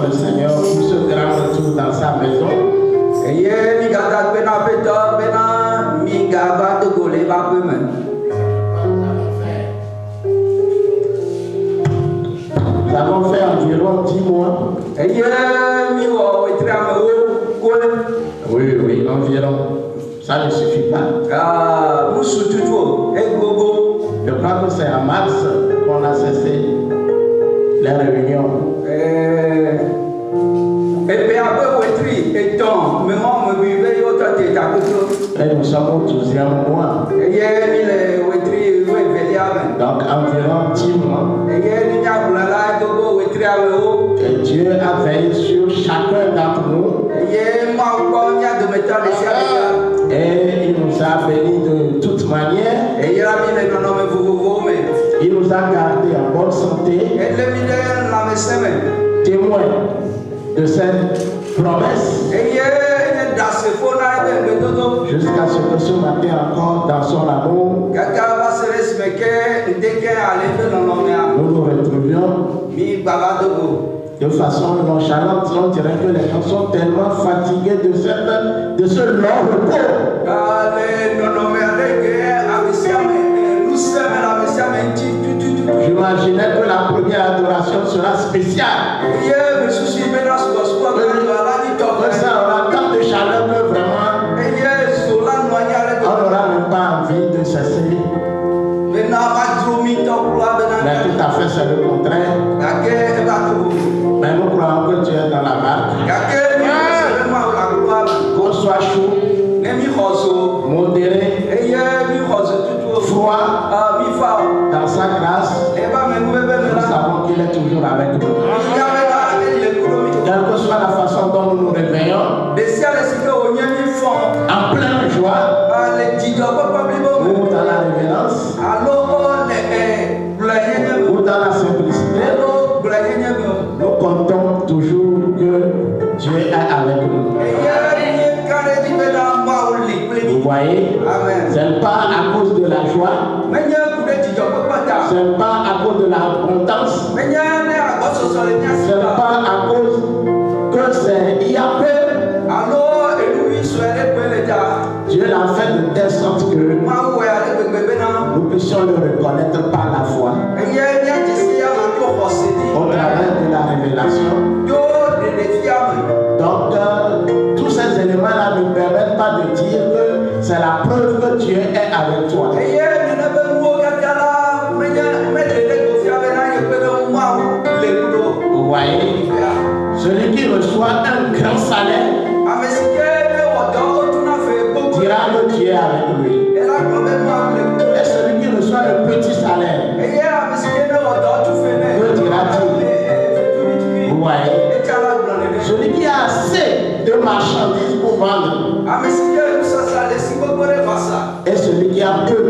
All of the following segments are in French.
bénissons le Seigneur pour ce grand retour dans sa maison. Nous avons fait environ 10 mois. Oui, environ. Ça ne suffit pas. Je crois que c'est en mars qu'on a cessé les réunions. Et nous sommes au 12e mois. Donc environ 10 mois. Et Dieu a veillé sur chacun d'entre nous. Et il nous a bénis de toute manière. Il nous a gardés en bonne santé. Témoin de cette promesse. Jusqu'à ce que ce matin encore, dans son amour, nous nous retrouvions de façon nonchalante. On dirait que les gens sont tellement fatigués de ce long repos. J'imaginais que la première adoration sera spéciale. Que ça aura tant de chaleur que vraiment on n'aura même pas envie de cesser. Mais tout à fait, c'est le contraire. Mais nous croyons que tu es dans la barque. Qu'on soit chaud, modéré, froid, dans sa grâce, nous savons qu'il est toujours avec nous. Quelle que soit la façon dont nous nous réveillons, en pleine joie, ou dans la révérence, ou dans la simplicité, nous comptons toujours que Dieu est avec nous. Vous voyez, ce n'est pas à cause de la joie, ce n'est pas à cause de la abondance, ce n'est pas à cause que c'est il y a peu. Dieu l'a fait de telle sorte que nous puissions le reconnaître par la foi au travers de la révélation. Donc, tous ces éléments-là ne permettent pas de dire que c'est la preuve que Dieu est avec toi. Vous voyez, celui qui reçoit un grand salaire dira que Dieu est avec lui. Et celui qui reçoit le petit salaire, que dira-t-il? Vous voyez, celui qui a assez de marchandises pour vendre, et celui qui a peu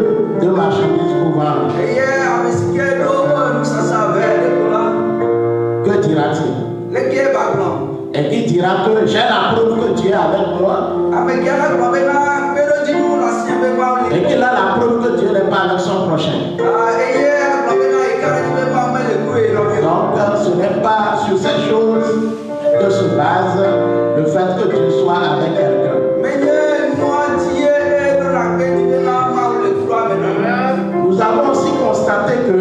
de marchandises pour vendre, que dira-t-il? Et qui dira que j'ai la preuve que Dieu est avec moi, et qu'il a la preuve que Dieu n'est pas avec son prochain. Donc ce n'est pas sur ces choses que se base le fait que Dieu soit avec quelqu'un. Nous avons aussi constaté que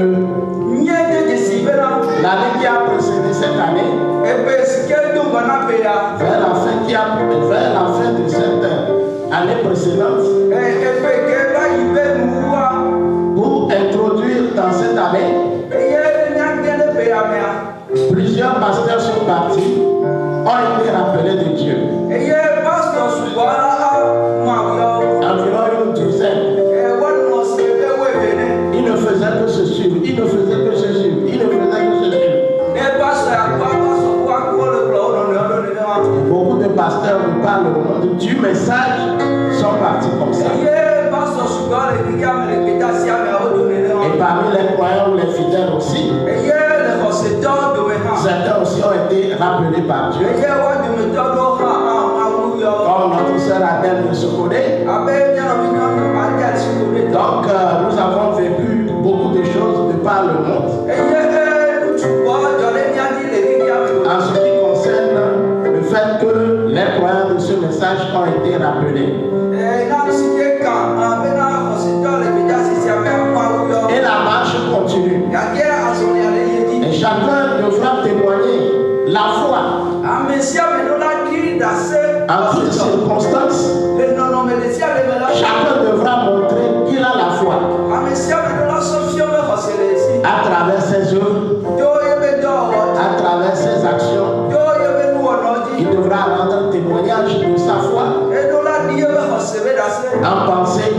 l'année qui a précédé cette année, vers la fin de cette année précédente, pour introduire dans cette année, plusieurs pasteurs sont partis, ont été rappelés de Dieu. Environ une douzaine. Ils ne faisaient que se suivre, ils ne faisaient que se suivre, ils ne faisaient que se suivre. Beaucoup de pasteurs nous parlent au nom du message, sont partis comme ça. Et parmi les croyants ou les fidèles aussi, certains aussi ont été rappelés par Dieu. Comme notre sœur Adèle de Sokodé. Donc nous avons vécu beaucoup de choses de par le monde. En ce qui concerne ont été rappelés. Et la marche continue. Et chacun devra témoigner la foi en toutes circonstances. Chacun devra montrer qu'il a la foi à travers ses œuvres, à travers ses actions. Il devra rendre témoignage de sa foi en pensée,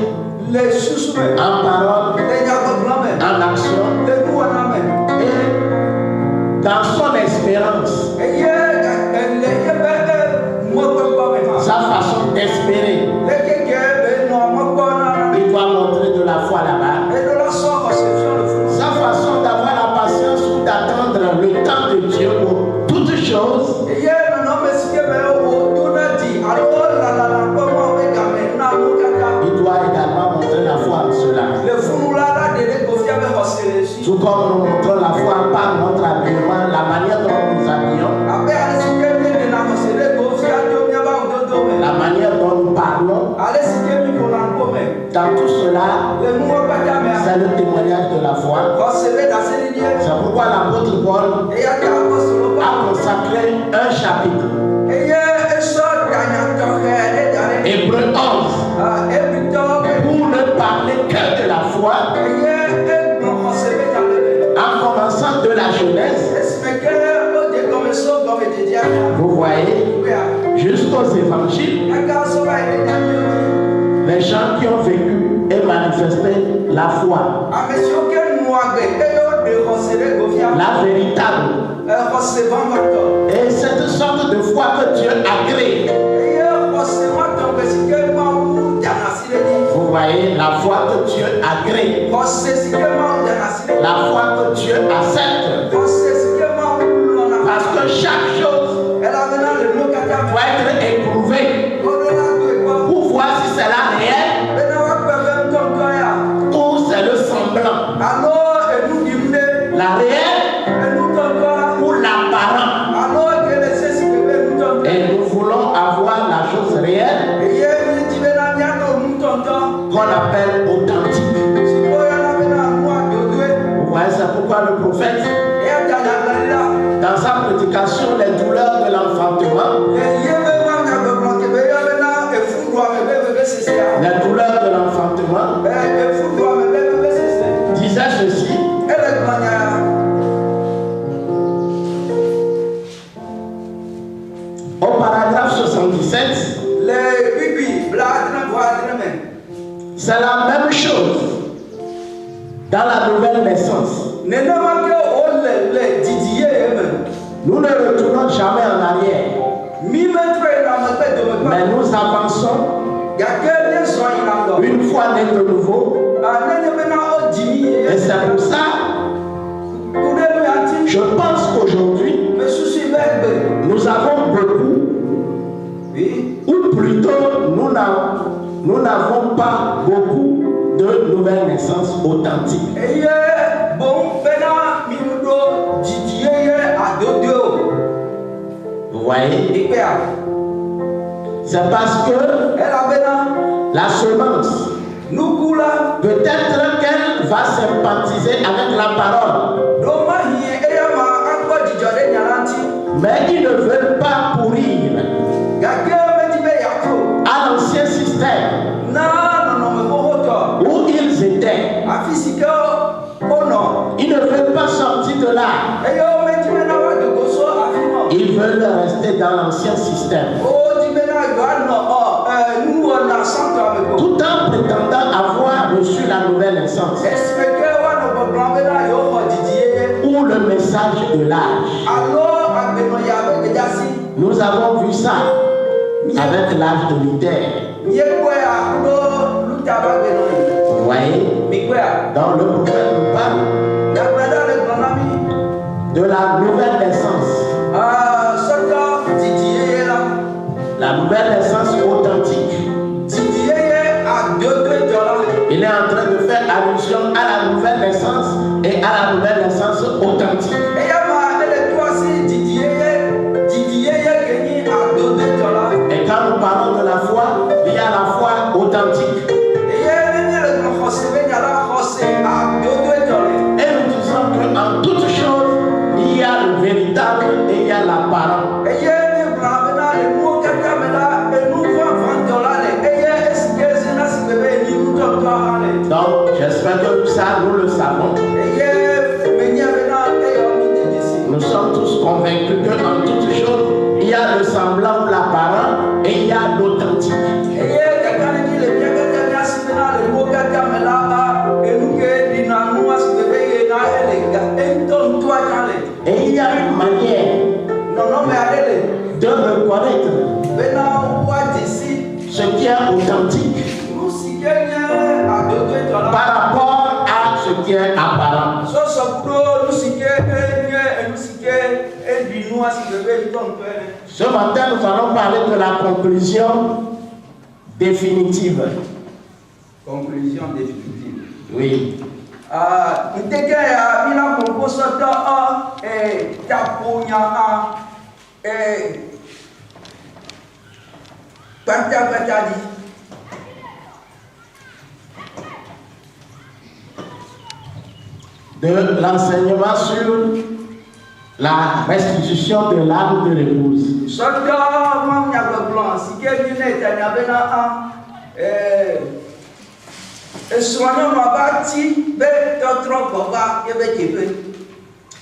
en parole, en action et dans son espérance. Sa façon d'espérer. Il doit montrer de la foi là-bas. Sa façon d'avoir la patience ou d'attendre le temps de Dieu pour toutes choses. Il doit également montrer la foi en cela. Tout comme nous montrons la foi par notre habillement, la manière dont nous nous habillons, la manière dont nous parlons. Dans tout cela, c'est le témoignage de la foi. C'est pourquoi l'apôtre Paul a consacré un chapitre. Hébreux 11. Pour ne parler que de la foi, en commençant de la Genèse, vous voyez, jusqu'aux évangiles, les gens qui ont vécu et manifesté la foi, la véritable, et cette sorte de foi que Dieu agrée. Vous voyez, la foi que Dieu agrée, la foi que Dieu accepte, parce que chaque chose doit être éprouvée pour voir si c'est la réelle ou c'est le semblant. La réelle ou l'apparent. Et nous voulons avoir la chose réelle qu'on appelle authentique. Vous voyez, c'est pourquoi le prophète, dans sa prédication, les douleurs de l'enfantement, disait ceci. Au paragraphe 77, c'est la même chose dans la nouvelle naissance. Nous ne retournons jamais en arrière, mais nous avançons une fois né de nouveau. Et c'est pour ça, je pense qu'aujourd'hui, nous avons beaucoup, ou plutôt nous n'avons pas beaucoup de nouvelles naissances authentiques. Vous voyez? C'est parce que la semence, peut-être qu'elle va sympathiser avec la parole, mais ils ne veulent pas pourrir à l'ancien système où ils étaient. Ils ne veulent pas sortir de là. Ils veulent rester dans l'ancien système, tout en prétendant avoir reçu la nouvelle naissance ou le message de l'âge. Nous avons vu ça avec l'âge de Luther. Vous voyez, dans le prophète nous parle de la nouvelle naissance. La nouvelle naissance authentique. Il est en train de faire allusion à la nouvelle naissance et à la nouvelle naissance authentique. Et quand nous parlons de la foi C'est que ça, nous le savons. Nous sommes tous convaincus qu'en toutes choses, il y a le semblant, l'apparent et il y a l'authentique. Et il y a une manière de reconnaître ce qui est authentique par rapport à ce qui est apparent. Ce matin, nous allons parler de la conclusion définitive. Conclusion définitive. Oui. De l'enseignement sur la restitution de l'âme de l'épouse.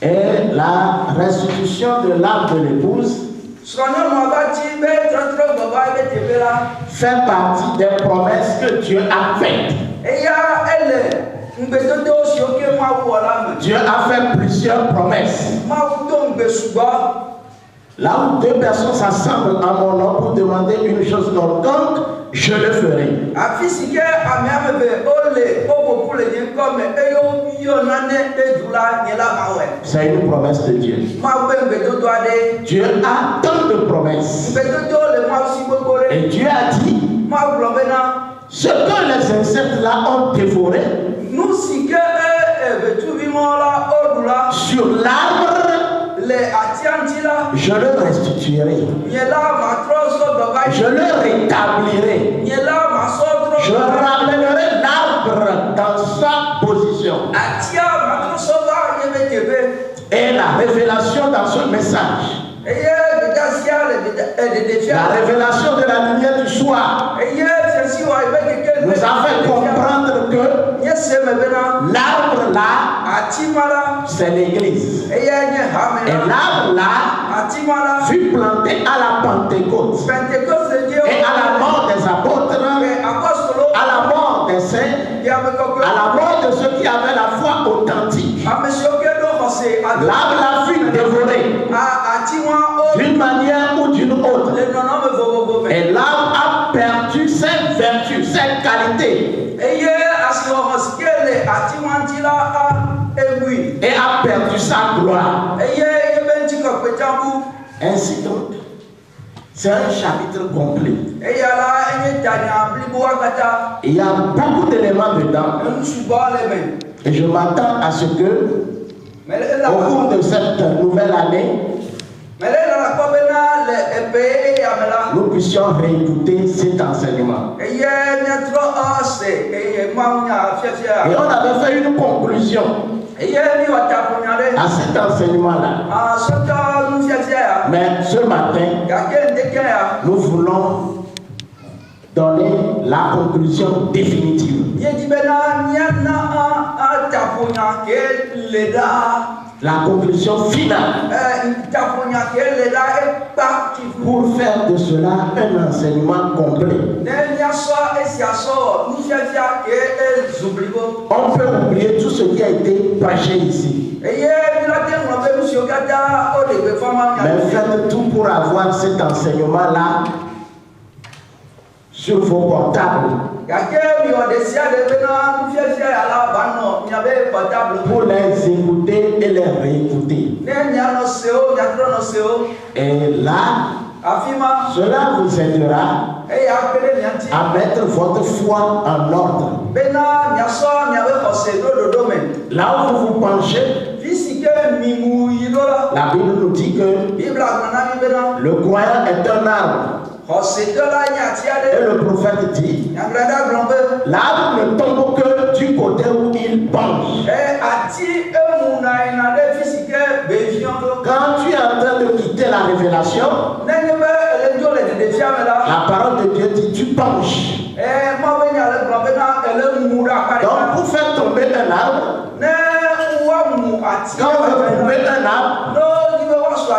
Et la restitution de l'âme de l'épouse fait partie des promesses que Dieu a faites. Dieu a fait plusieurs promesses. Là où deux personnes s'assemblent en mon nom pour demander une chose quelconque, je le ferai. C'est une promesse de Dieu. Dieu a tant de promesses. Et Dieu a dit, ce que les insectes là ont dévoré sur l'arbre, je le restituerai. Je le rétablirai. Je ramènerai l'arbre dans sa position. Et la révélation dans ce message, la révélation de la lumière du soir, nous a fait comprendre que l'arbre là, c'est l'église. Et l'arbre là fut planté à la Pentecôte. Et à la mort des apôtres, à la mort des saints, à la mort de ceux qui avaient la foi authentique, l'arbre là fut dévoré d'une manière ou d'une autre. Et l'arbre a perdu ses vertus, ses qualités. Et a perdu sa gloire. Ainsi donc, c'est un chapitre complet. Il y a beaucoup d'éléments dedans. Et je m'attends à ce que, au cours de cette nouvelle année, nous puissions réécouter cet enseignement. Et on avait fait une conclusion à cet enseignement-là. Mais ce matin, nous voulons donner la conclusion définitive. La conclusion finale. Pour faire de cela un enseignement complet. On peut oublier tout ce qui a été prêché ici. Mais faites tout pour avoir cet enseignement-là sur vos portables. Pour les écouter et les réécouter. Et là, cela vous aidera à mettre votre foi en ordre. Là où vous vous penchez, la Bible nous dit que le croyant est un arbre. Et le prophète dit, l'arbre ne tombe que du côté où il penche. Quand tu es en train de quitter la révélation, la parole de Dieu dit, tu penches. Donc pour faire tomber Quand on veut couper un arbre,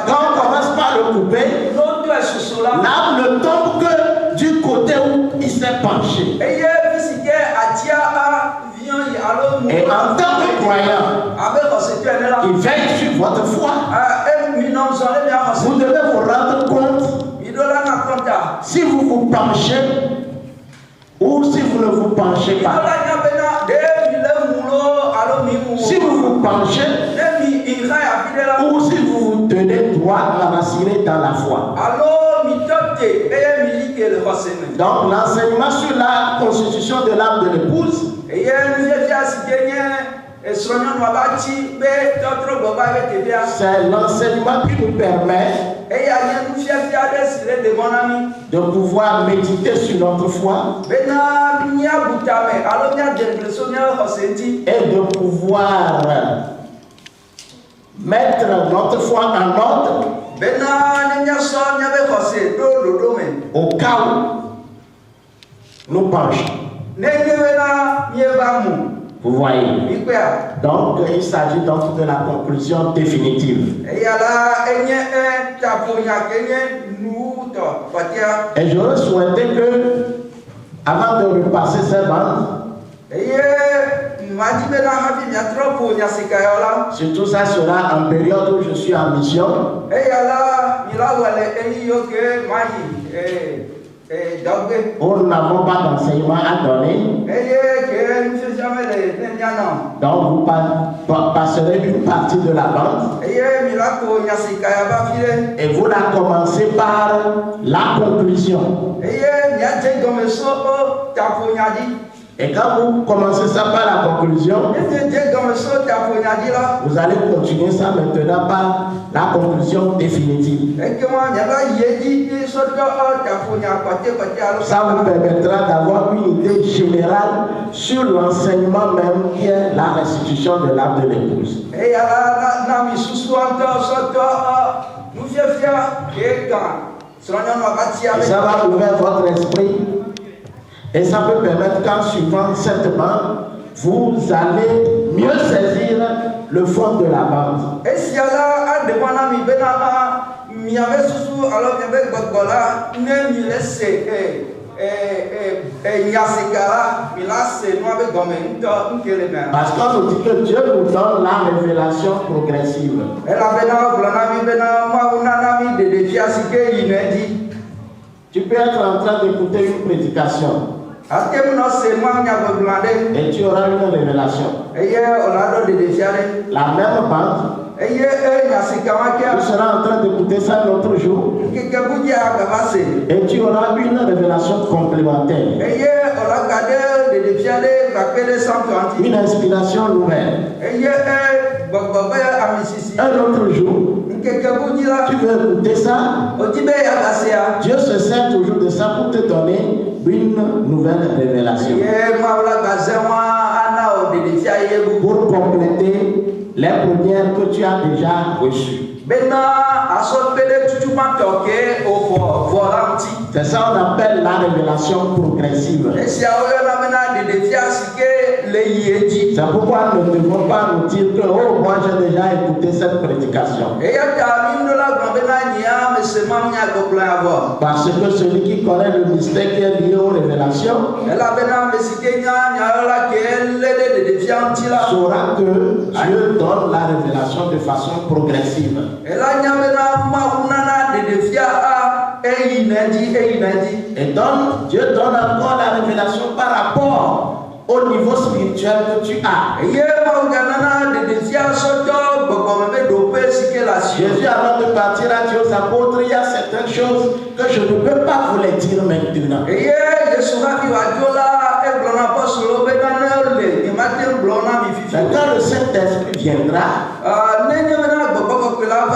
quand on commence par le couper, l'arbre ne tombe que du côté où il s'est penché. Et en tant que croyant, il veille sur votre foi. Vous devez vous rendre compte si vous vous penchez ou si vous ne vous penchez pas. Si vous vous penchez ou si vous vous tenez droit, enraciné dans la foi. Donc l'enseignement sur la constitution de l'âme de l'épouse, c'est l'enseignement qui nous permet de pouvoir méditer sur notre foi et de pouvoir mettre notre foi en ordre au cas où nous penchons. Vous voyez. Donc, il s'agit donc de la conclusion définitive. Et j'aurais souhaité que, avant de repasser ces bandes, surtout ça sera en période où je suis en mission. Où nous n'avons pas d'enseignement à donner. Donc vous passerez une partie de la bande. Et vous la commencez par la conclusion. Et quand vous commencez ça par la conclusion, vous allez continuer ça maintenant par la conclusion définitive. Ça vous permettra d'avoir une idée générale sur l'enseignement même qui est la restitution de l'âme de l'épouse. Et ça va ouvrir votre esprit. Et ça peut permettre qu'en suivant cette bande, vous allez mieux saisir le fond de la bande. Parce qu'on nous dit que Dieu nous donne la révélation progressive. Tu peux être en train d'écouter une prédication. Et tu auras une révélation. La même bande. Tu seras en train d'écouter ça l'autre jour. Et tu auras une révélation complémentaire. Une inspiration nouvelle. Un autre jour, tu veux écouter ça. Dieu se sert toujours de ça pour te donner une nouvelle révélation. Pour compléter les premières que tu as déjà reçues. C'est ça qu'on appelle la révélation progressive. C'est pourquoi nous ne devons pas nous dire que oh, moi j'ai déjà écouté cette prédication. Parce que celui qui connaît le mystère qui est lié aux révélations saura que Dieu donne la révélation de façon progressive. Et donc, Dieu donne encore la révélation par rapport au niveau spirituel que tu as. Jésus, avant de partir, a dit aux apôtres, il y a certaines choses que je ne peux pas vous les dire maintenant. Mais quand le Saint-Esprit viendra,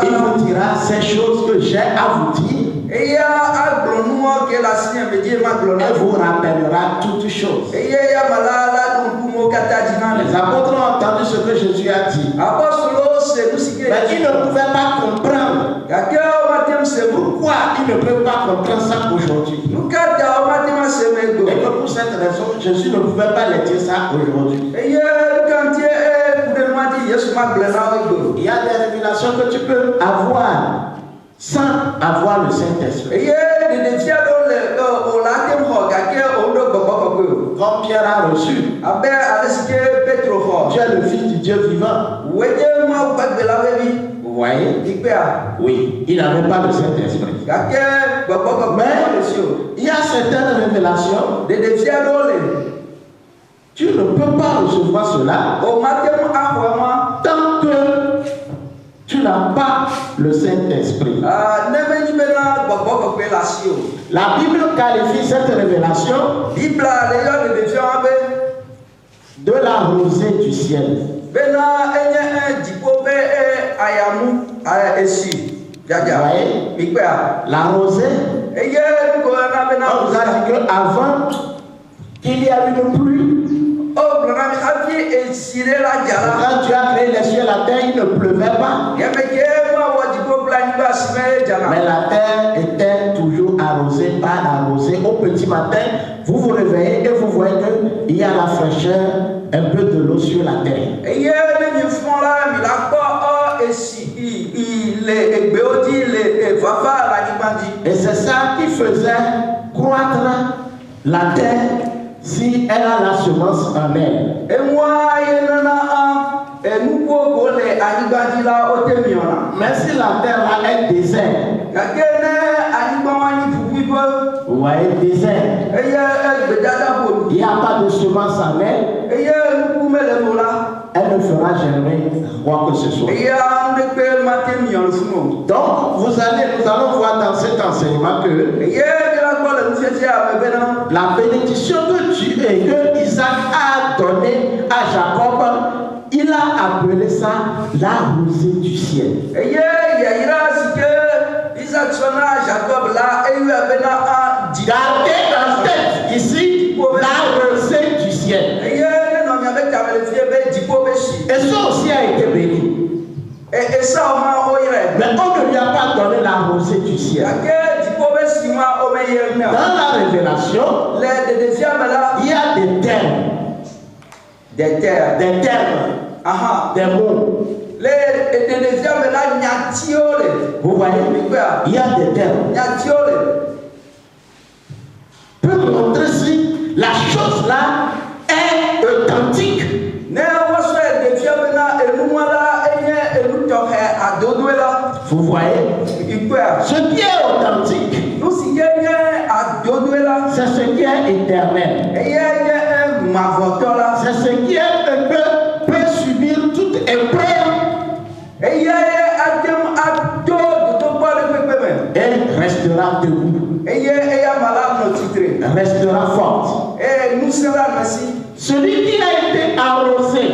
il vous dira ces choses que j'ai à vous dire. Et vous rappellera toutes choses. Les apôtres ont entendu ce que Jésus a dit. Mais ils ne pouvaient pas comprendre. Pourquoi ils ne peuvent pas comprendre ça aujourd'hui? Et que pour cette raison, Jésus ne pouvait pas les dire ça aujourd'hui. Il y a des révélations que tu peux avoir sans avoir le Saint-Esprit. Comme Pierre a reçu. Tu es le Fils du Dieu vivant. Vous voyez? Oui, il n'avait pas le Saint-Esprit. Mais il y a certaines révélations. Tu ne peux pas recevoir cela tant que tu n'as pas le Saint-Esprit. La Bible qualifie cette révélation de la rosée du ciel. La rosée, on vous a dit qu'avant qu'il y a une pluie, quand tu as créé les cieux et la terre, il ne pleuvait pas. Mais la terre était toujours arrosée par la rosée. Au petit matin, vous vous réveillez et vous voyez qu'il y a la fraîcheur, un peu de l'eau sur la terre. Et c'est ça qui faisait croître la terre si elle a la semence en elle. Mais si la terre là est désert, vous voyez, désert, il n'y a pas de semence en elle, elle ne fera jamais quoi que ce soit. Donc, nous allons voir dans cet enseignement que la bénédiction que Isaac a donnée à Jacob, il a appelé ça la rosée du ciel. Gardez en tête ici la rosée du ciel. Et ça aussi a été béni. Mais on ne lui a pas donné la rosée du ciel. Dans la révélation, il y a des termes. Des mots. Vous voyez, il y a des termes. Peut montrer si la chose là est authentique. Vous voyez, ce qui est authentique, c'est ce qui est éternel. C'est ce qui peut subir toute épreuve et restera debout. Restera forte. Celui qui a été arrosé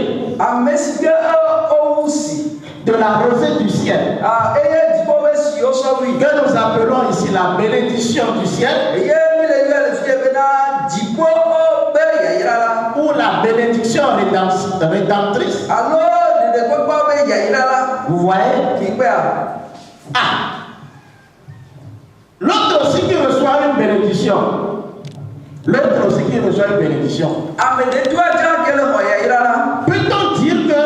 de la rosée du ciel, que nous appelons ici la bénédiction du ciel, ou la bénédiction rédemptrice. Vous voyez? L'autre aussi qui reçoit une bénédiction. Peut-on dire que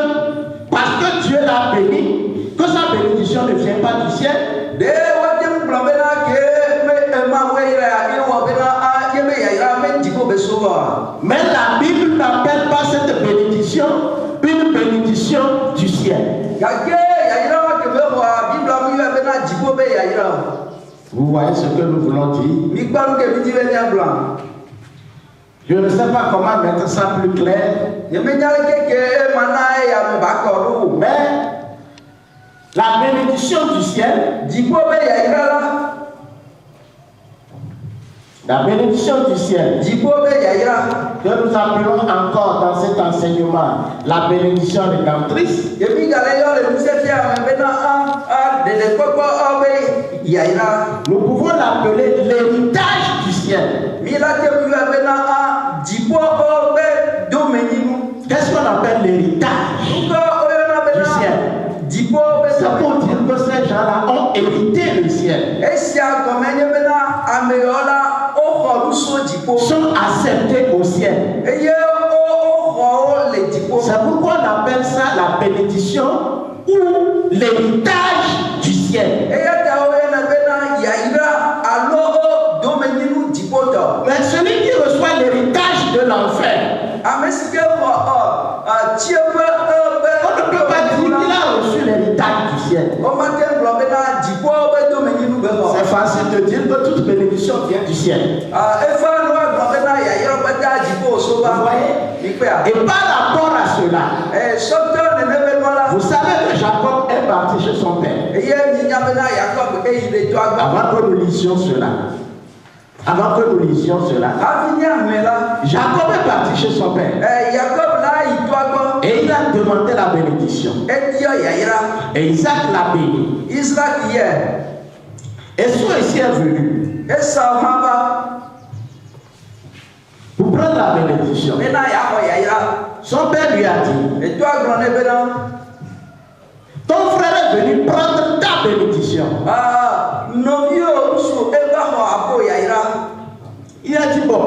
parce que Dieu l'a béni, que sa bénédiction ne vient pas du ciel? Mais la Bible n'appelle pas cette bénédiction une bénédiction du ciel. Vous voyez ce que nous voulons dire? Je ne sais pas comment mettre ça plus clair. Mais la bénédiction du ciel, la bénédiction du ciel, que nous appelons encore dans cet enseignement la bénédiction rédemptrice, nous pouvons l'appeler l'héritage du ciel. Qu'est-ce qu'on appelle l'héritage du ciel? C'est pour dire que ces gens-là ont hérité le ciel. Sont acceptés au ciel. C'est pourquoi on appelle ça la bénédiction ou l'héritage du ciel. Mais celui qui reçoit l'héritage de l'enfer, on ne peut pas dire qu'il a reçu l'héritage du ciel. C'est facile de dire que toute bénédiction vient du ciel. Vous voyez? Et par rapport à cela, vous savez que Jacob est parti chez son père. Avant que nous lisions cela. Jacob est parti chez son père. Et il a demandé la bénédiction. Et Isaac l'a béni. Et son ici est venu pour prendre la bénédiction. Son père lui a dit, ton frère est venu prendre ta bénédiction. Il a dit, bon,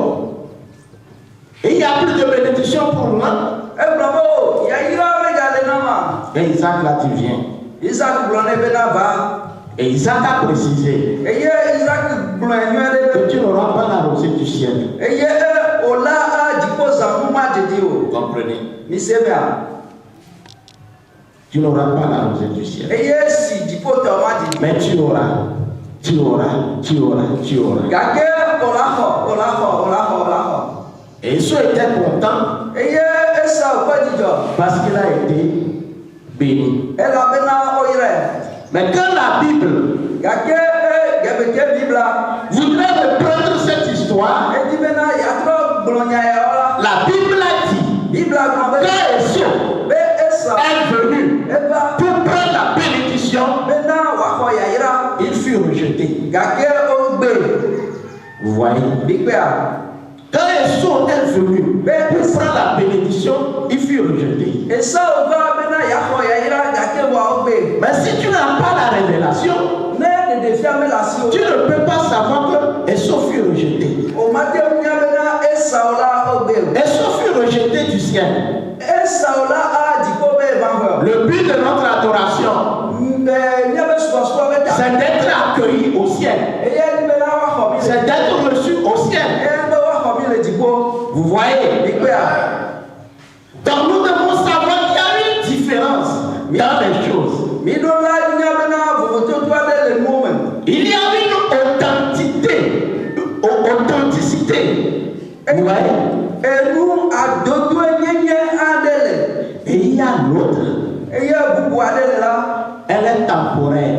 il n'y a plus de bénédiction pour moi. Et Isaac l'a dit, viens. Et Isaac a précisé que tu n'auras pas la rosée du ciel. Vous comprenez? Tu n'auras pas la rosée du ciel. Mais tu auras. Et Esau était content parce qu'il a été béni. Mais quand la Bible voudrait reprendre cette histoire, la Bible a dit que Esau est venu pour prendre la bénédiction, il fut rejeté. Vous voyez? Quand Esau est venu pour prendre la bénédiction, il fut rejeté. Mais si tu n'as pas la révélation, tu ne peux pas savoir que Esau fut rejeté. Esau fut rejeté du ciel. Le but de notre adoration, c'est d'être accueilli au ciel. C'est d'être reçu au ciel. Vous voyez? Donc nous devons savoir qu'il y a une différence dans les choses. Il y a une authenticité. Vous voyez? Et il y a l'autre. Elle est temporaire.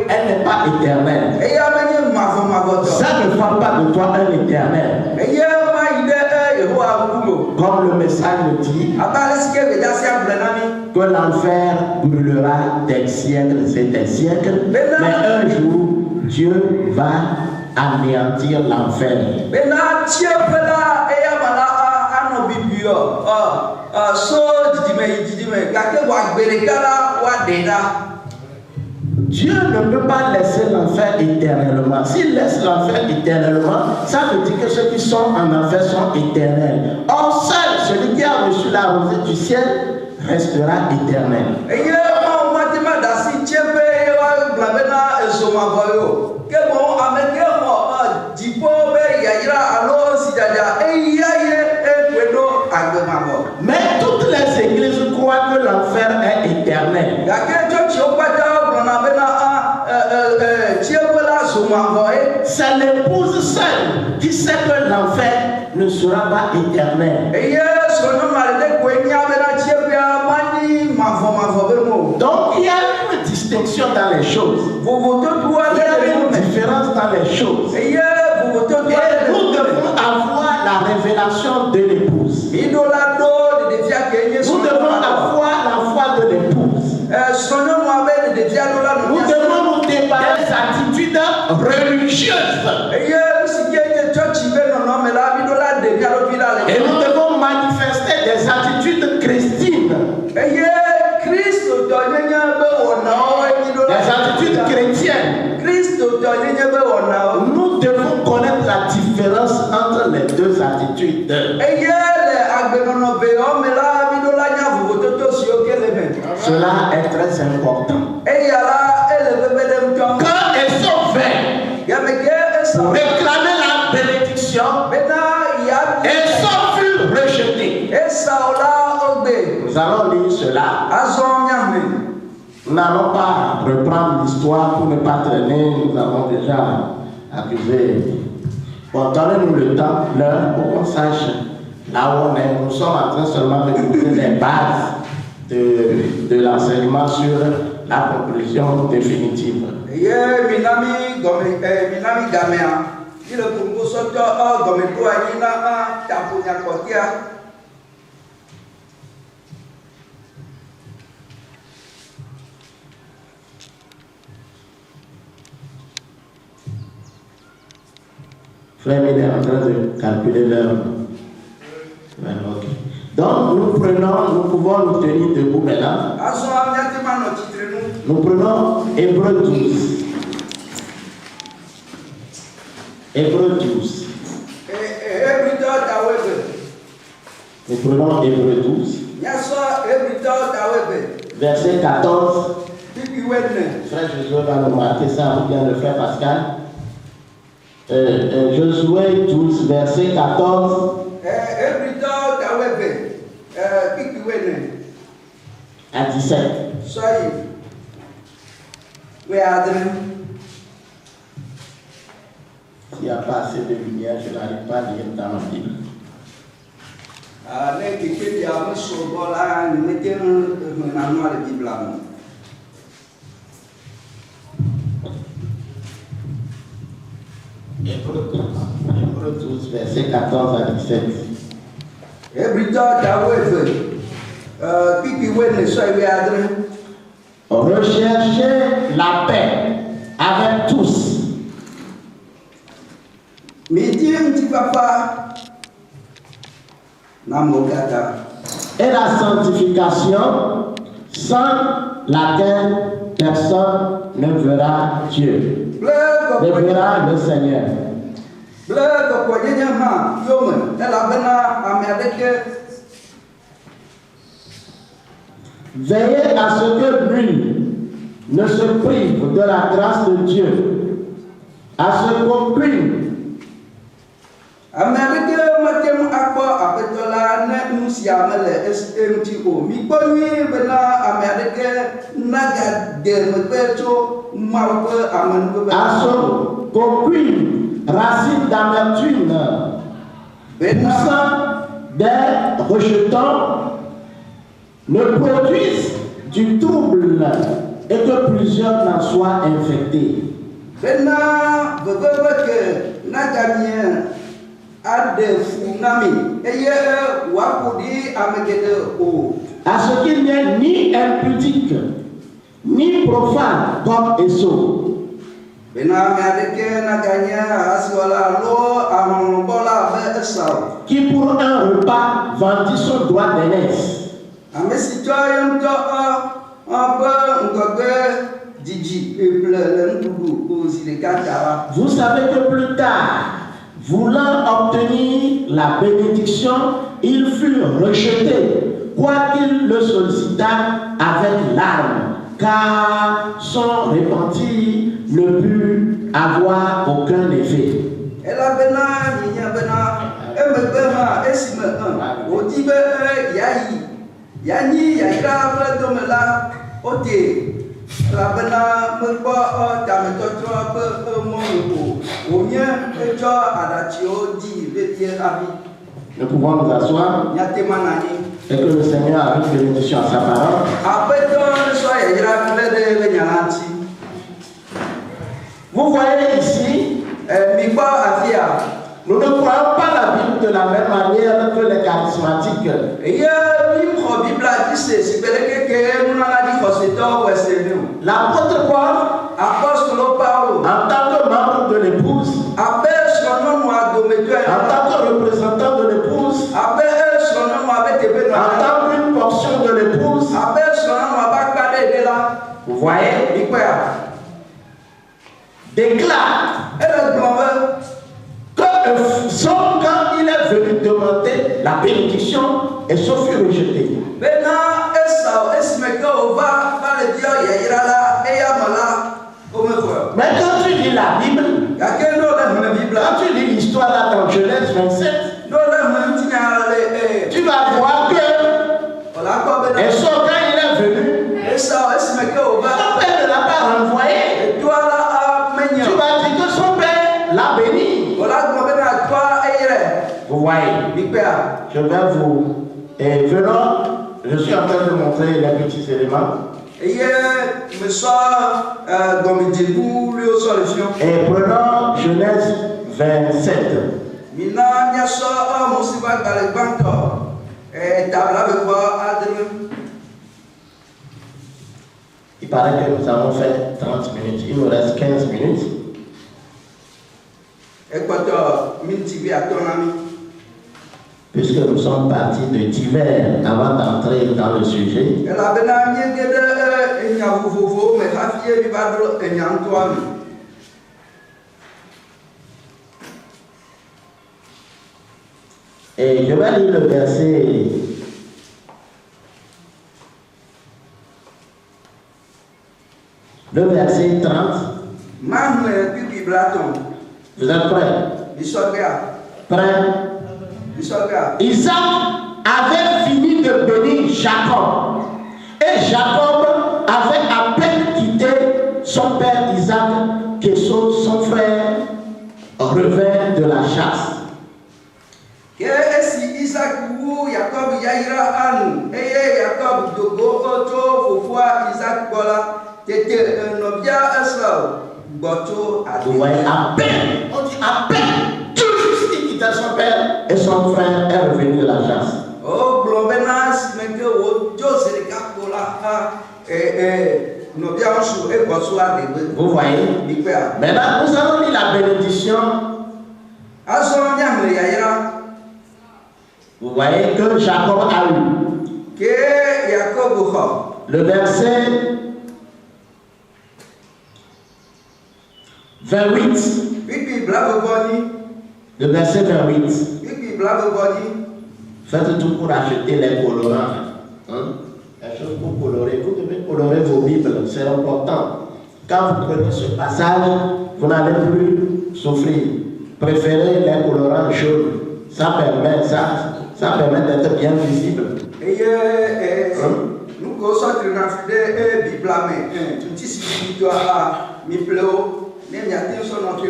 Elle n'est pas éternelle. Ça ne fait pas de toi un éternel. Comme le message le dit, que l'enfer brûlera des siècles et des siècles, mais un jour, Dieu va anéantir l'enfer. Dieu ne peut pas laisser l'enfer éternellement. S'il laisse l'enfer éternellement, ça veut dire que ceux qui sont en enfer sont éternels. Or, seul celui qui a reçu la rosée du ciel restera éternel. Mais toutes les églises croient que l'enfer est éternel. C'est l'épouse seule qui sait que l'enfer ne sera pas éternel. Donc il y a une distinction dans les choses. Il y a une différence dans les choses. Et nous devons avoir la révélation de l'épouse. Nous devons avoir la foi de l'épouse. Nous devons nous débarrasser des attitudes religieuses. Et nous devons manifester des attitudes chrétiennes. Des attitudes chrétiennes. Nous devons connaître la différence entre les deux attitudes. Cela est très important. Quand Esau vint pour réclamer la bénédiction, Esau fut rejeté. Nous allons lire cela. Nous n'allons pas reprendre l'histoire pour ne pas traîner. Nous avons déjà accusé. Bon, donnez-nous le temps, l'heure, pour qu'on sache là où on est. Nous sommes en train seulement de poser les bases de l'enseignement sur la conclusion définitive. Frère, il est en train de calculer l'heure. Okay. Donc, nous pouvons nous tenir debout maintenant. Nous prenons Hébreux 12. Hébreux 12. Nous prenons Hébreux 12. Verset 14. Frère Josué va nous marquer ça, ou bien le frère Pascal. Josué 12, verset 14. À 17. S'il n'y a pas assez de lumière, je n'arrive pas à lire dans ma Bible. Hébreux 12, verset 14 à 17. Recherchez la paix avec tous. Et la sanctification, sans laquelle personne ne verra Dieu, ne verra le Seigneur. Veillez à ce que lui ne se prive de la grâce de Dieu, à ce qu'aucune racine d'amertume poussant des rejetons ne produise du trouble et que plusieurs n'en soient infectés. À ce qu'il n'y ait ni impudique, ni profane comme Esau, qui pour un repas vendit son droit d'aînesse. Vous savez que plus tard, voulant obtenir la bénédiction, il fut rejeté, quoiqu'il le sollicita avec larmes, car son repentir ne put avoir aucun effet. Nous pouvons nous asseoir et que le Seigneur a une bénédiction à sa parole. Vous voyez ici, nous ne croyons pas la Bible de la même manière que les charismatiques. L'apôtre Paul, en tant que membre de l'épouse, en tant que représentant de l'épouse, en tant qu'une portion de l'épouse, vous voyez, déclare que quand il est venu demander la bénédiction, Esau fut rejeté. Mais quand tu lis la Bible, quand tu lis l'histoire là dans Genèse 27, tu vas voir que Esau, quand il est venu, son père ne l'a pas renvoyé. Tu vas dire que son père l'a béni. Vous voyez, je vais vous... Et venons, je suis en train de montrer les petits éléments. Et prenons Genèse 27. Il paraît que nous avons fait 30 minutes. Il nous reste 15 minutes. Puisque nous sommes partis de divers avant d'entrer dans le sujet. Et je vais lire le verset. Le verset 30. Vous êtes prêts? Prêts? Isaac avait fini de bénir Jacob. Et Jacob avait à peine quitté son père Isaac que son frère revint de la chasse. Vous voyez, à peine, on dit à peine, tout juste il quittait son père et son frère est revenu de la chasse. Vous voyez? Maintenant, nous allons lire la bénédiction. Vous voyez que Jacob a eu. Le verset 28. Le verset 28. Faites tout pour acheter les colorants. Hein? Les choses pour colorer. Vous devez colorer vos Bibles, c'est important. Quand vous prenez ce passage, vous n'allez plus souffrir. Préférez les colorants jaunes. Ça permet d'être bien visible.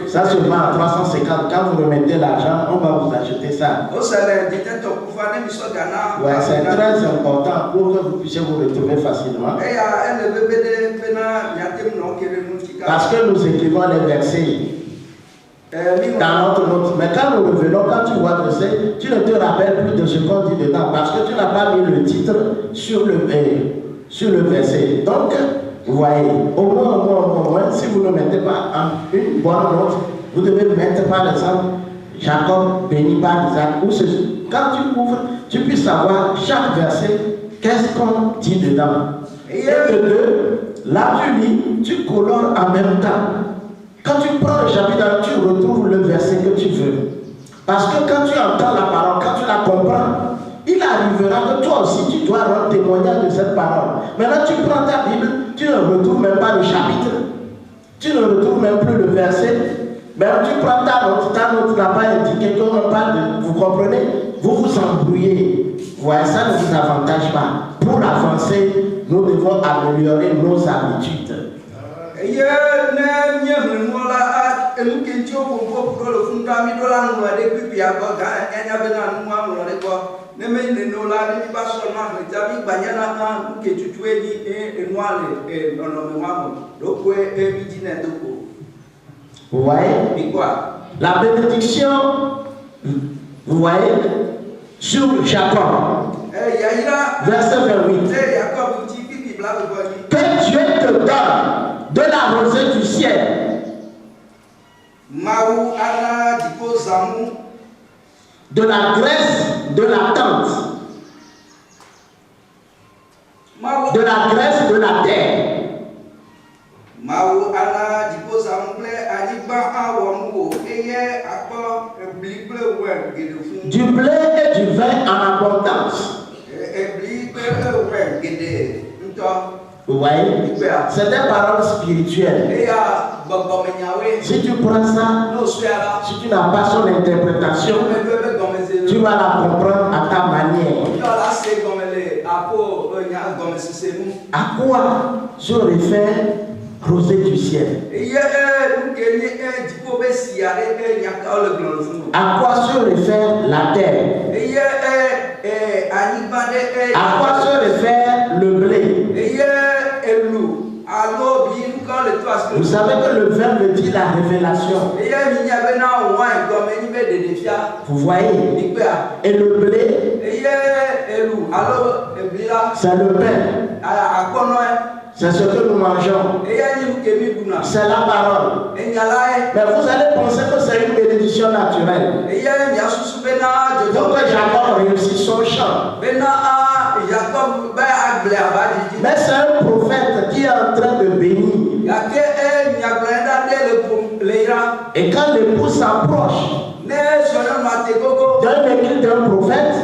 Ça se vend à 350. Quand vous remettez l'argent, on va vous acheter ça. Ouais, c'est très important pour que vous puissiez vous retrouver facilement. Parce que nous écrivons les versets dans notre note. Mais quand nous revenons, quand tu vois le verset, tu ne te rappelles plus de ce qu'on dit dedans. Parce que tu n'as pas mis le titre sur le verset. Donc, vous voyez, au moins, si vous ne mettez pas en une bonne note, vous devez mettre par exemple Jacob béni par Isaac. Quand tu ouvres, tu puisses savoir chaque verset, qu'est-ce qu'on dit dedans. Et de deux, là tu lis, tu colores en même temps. Quand tu prends le chapitre, tu retrouves le verset que tu veux. Parce que quand tu entends la parole, quand tu la comprends, il arrivera que toi aussi tu dois rendre témoignage de cette parole. Maintenant tu prends ta Bible, tu ne retrouves même pas le chapitre, tu ne retrouves même plus le verset. Même tu prends ta note n'a pas indiqué qu'on parle de. Vous comprenez? Vous vous embrouillez. Voilà, ça ne vous avantage pas. Pour avancer, nous devons améliorer nos habitudes. Vous voyez? La bénédiction, vous voyez, sur Jacob, verset 28. Que Dieu te donne de la rosée du ciel, de la graisse de la tente, de la graisse de la terre, du blé et du vin en abondance. Vous voyez? C'est des paroles spirituelles. Si tu prends ça, si tu n'as pas son interprétation, tu vas la comprendre à ta manière. À quoi se réfère rosée du ciel? À quoi se réfère la terre? À quoi se réfère le blé? Vous savez que le verbe dit la révélation. Vous voyez? Et le blé, c'est le pain. C'est ce que nous mangeons. C'est la parole. Mais vous allez penser que c'est une bénédiction naturelle. Donc Jacob réussit son chant. Mais c'est un prophète qui est en train de bénir. Et quand l'épouse s'approche d'un écrit d'un prophète,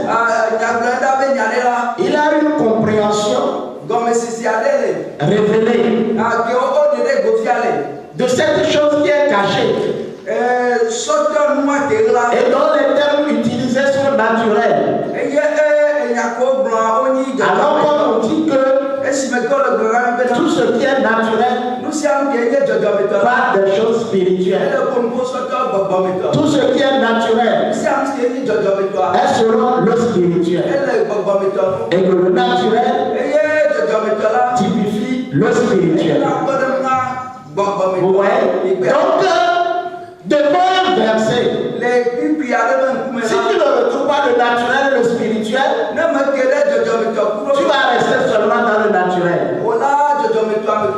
il a une compréhension révélée de cette chose qui est cachée. Et dont les termes utilisés sont naturels. Alors qu'on dit que tout ce qui est naturel parle des choses spirituelles. Tout ce qui est naturel est selon le spirituel. Et que le naturel typifie le spirituel. Vous voyez? Donc, devant un verset, si tu ne retrouves pas le naturel et le spirituel, tu vas rester seulement dans le naturel.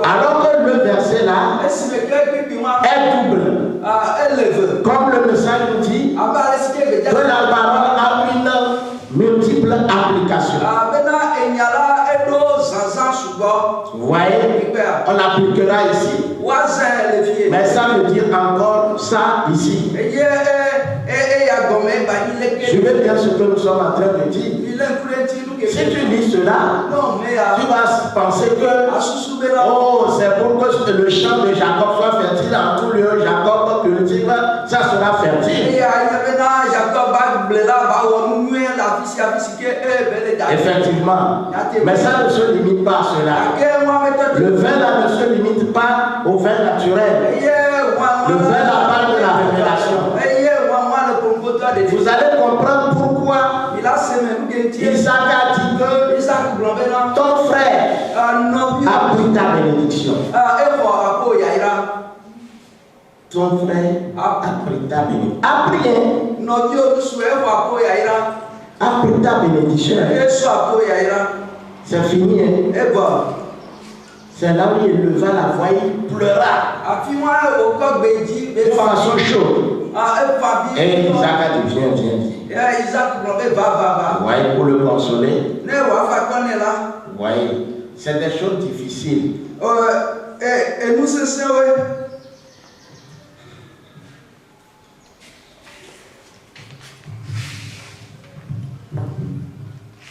Alors que le verset là est double. Comme le message nous dit, que la parole a une multiple application. Vous voyez, on appliquera ici. Mais ça veut dire encore ça ici. Je veux bien ce que nous sommes en train de dire. Si tu dis cela, tu vas penser que oh, c'est pour que le champ de Jacob soit fertile en tout lieu. Jacob cultive, ça sera fertile. Effectivement. Mais ça ne se limite pas à cela. Le vin là ne se limite pas au vin naturel. Le vin là parle de la révélation. Vous allez comprendre pourquoi Isaac a dit que ton frère a pris ta bénédiction. Ton frère a pris ta bénédiction. A pris ta bénédiction. C'est fini. C'est là où il leva la voix, il pleura de façon chaude. Et Isaac a dit viens. Vous voyez, pour le consoler. Vous voyez, c'est des choses difficiles.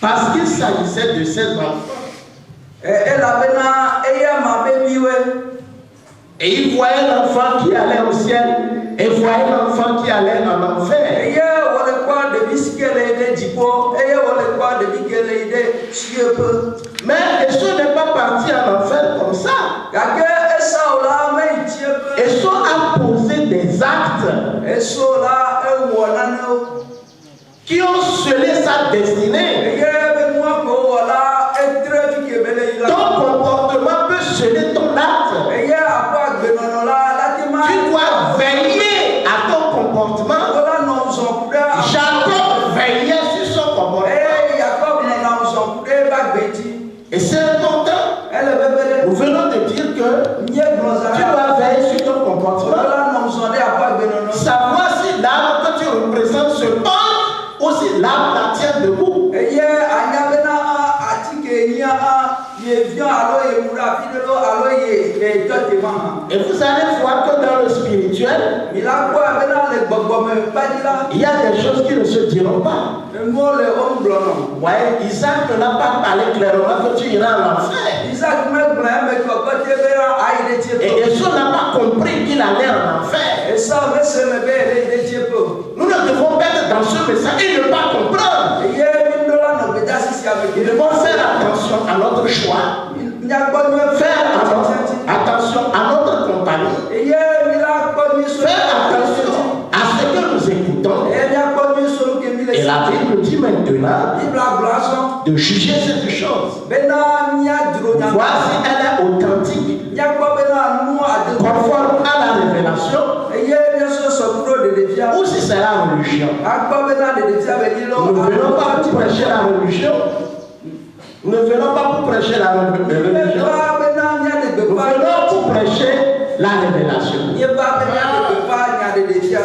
Parce qu'il s'agissait de ses enfants. Et il voyait l'enfant qui allait au ciel et voyait l'enfant qui allait en enfer. Mais Esau n'est pas parti en enfer comme ça. Esau a posé des actes qui ont scellé sa destinée. Ton comportement peut sceller ton acte. Tu dois veiller à ton comportement. Jacob veillait sur son comportement. Et c'est important. Nous venons de dire que tu dois veiller sur ton comportement. Savoir si l'âme que tu représentes se porte ou si l'âme la tient debout. Et vous allez voir que dans le spirituel, Il y a des choses qui ne se diront pas. Ouais, Isaac ne l'a pas parlé clairement que tu iras en enfer. Et Esau n'a pas compris qu'il allait en enfer. Nous ne devons pas être dans ce message et ne pas comprendre. Nous devons faire attention à notre choix. Faire attention à notre compagnie. Faire attention à ce que nous écoutons. Et la Bible dit maintenant de juger cette chose. Voir si elle est authentique, conforme à la révélation, ou si c'est la religion. Nous ne venons pas pour prêcher la religion. Nous ne venons pas pour prêcher la religion. Nous venons pour prêcher la révélation.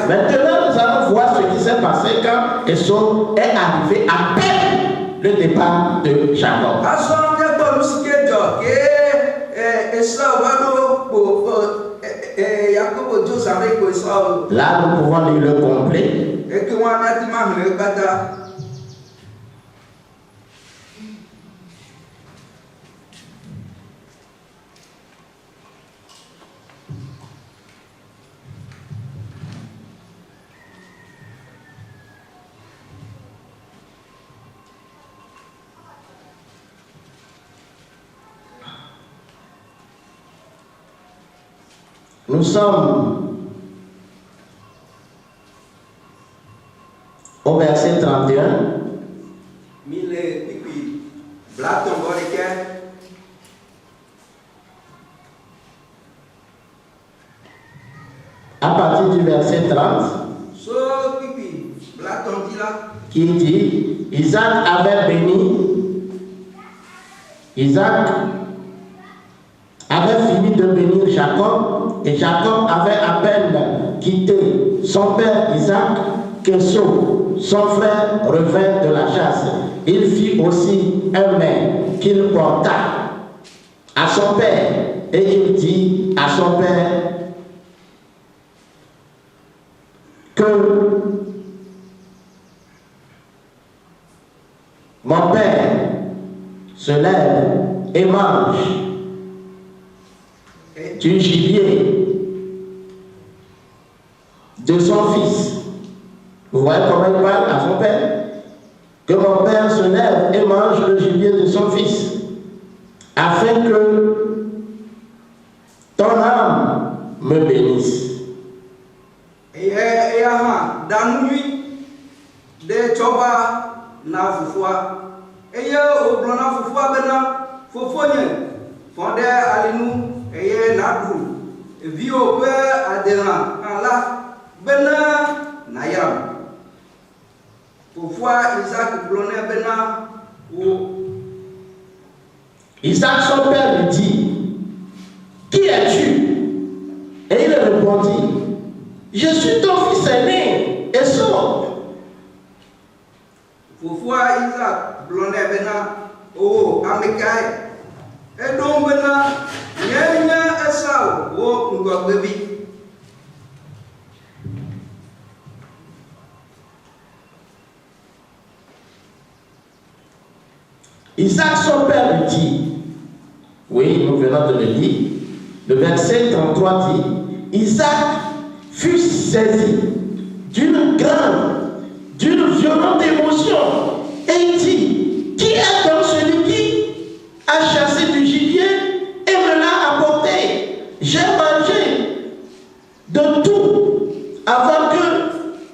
Maintenant, nous allons voir ce qui s'est passé quand Esau est arrivé à peine le départ de Jacob. Là, nous pouvons lire le complet. Nous sommes au verset 31. À partir du verset 30, qui dit, Isaac avait béni, Isaac avait fini de bénir Jacob, et Jacob avait à peine quitté son père Isaac qu'Esau, son frère, revint de la chasse. Il fit aussi un mets qu'il porta à son père, et il dit à son père que mon père se lève et mange du gibier de son fils. Vous voyez comment il parle à son père? Que mon père se lève et mange le gibier de son fils, afin que ton âme me bénisse. Dans nuit de Choba na fufua, eye oblo na fufua bena fofonye fonde alinu eye nadu vio pe adela ala bena nayam fufua Isaac blonne bena ou Isaac son père lui dit, qui es-tu? Et il répondit, je suis ton fils aîné, Esau. Fufua Isaac blonde bena o amekai edom bena nyanya Esau o ngogbebi. Isaac son père lui dit, oui, nous venons de le dire, le verset 33 dit, Isaac fut saisi d'une violente émotion et il dit, qui est donc celui qui a chassé du gibier et me l'a apporté? J'ai mangé de tout avant que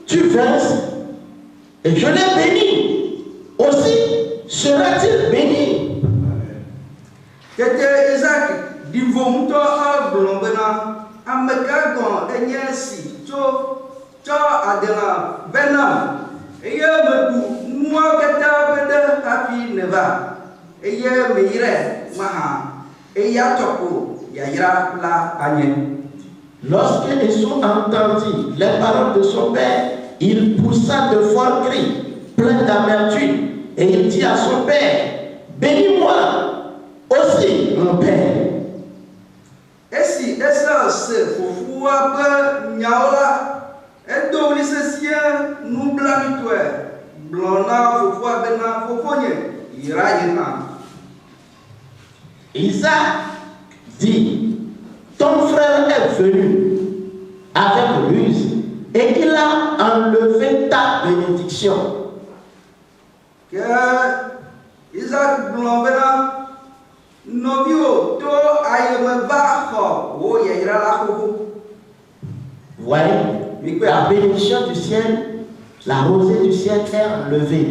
tu vinsses et je l'ai béni. Aussi sera-t-il béni. Tete Isaac divomuto a blombena amekagon enyesi cho adela benam eye medu mua keta bede happy never eye meire maha eya toko yayra la anye. Lorsque Esau entendit les paroles de son père, il poussa de forts cris, plein d'amertume, et il dit à son père, bénis-moi aussi, mon père. Esi Esau se fufua pe nyaola edoli Isaac dit, ton frère est venu avec ruse et il a enlevé ta bénédiction. Isaac voyez, la bénédiction du ciel, la rosée du ciel est enlevée.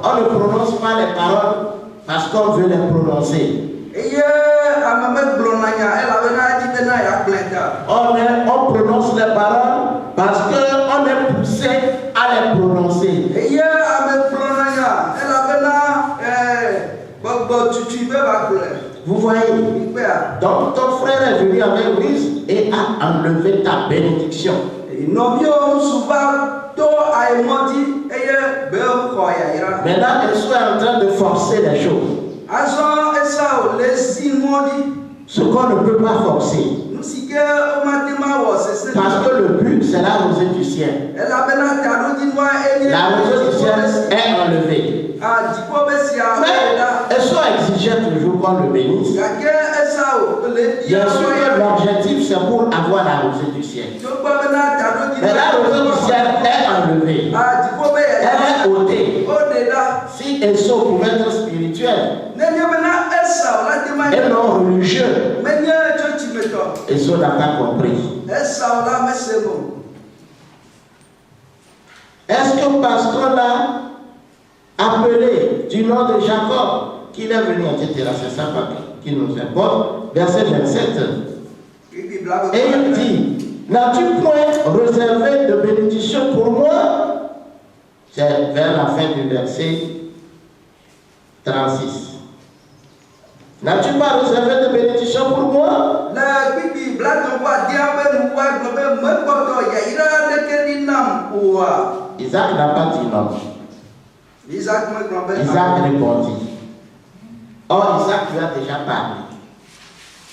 On ne prononce pas les paroles parce qu'on veut les prononcer. On prononce les paroles parce qu'on est poussé à les prononcer. Vous voyez, donc ton frère est venu avec ruse et a enlevé ta bénédiction. Maintenant, elle soit en train de forcer les choses. Ce qu'on ne peut pas forcer. Parce que le but, c'est la rosée du ciel. La rosée du ciel est enlevée. Mais elle soit exigeante toujours qu'on le bénisse. Bien sûr que l'objectif, c'est pour avoir la rosée du ciel. Mais la rosée du ciel est enlevée. Elle est ôtée. Si Esau pouvait être spirituel et non religieux, Esau n'a pas compris. Est-ce que parce qu'on l'a appelé du nom de Jacob qu'il est venu, etc. C'est ça qui nous importe. Verset 27. Et il dit, n'as-tu point réservé de bénédiction pour moi? C'est vers la fin du verset 36. N'as-tu pas réservé de bénédiction pour moi? Isaac n'a pas dit non. Isaac répondit. Or, Isaac lui a déjà parlé.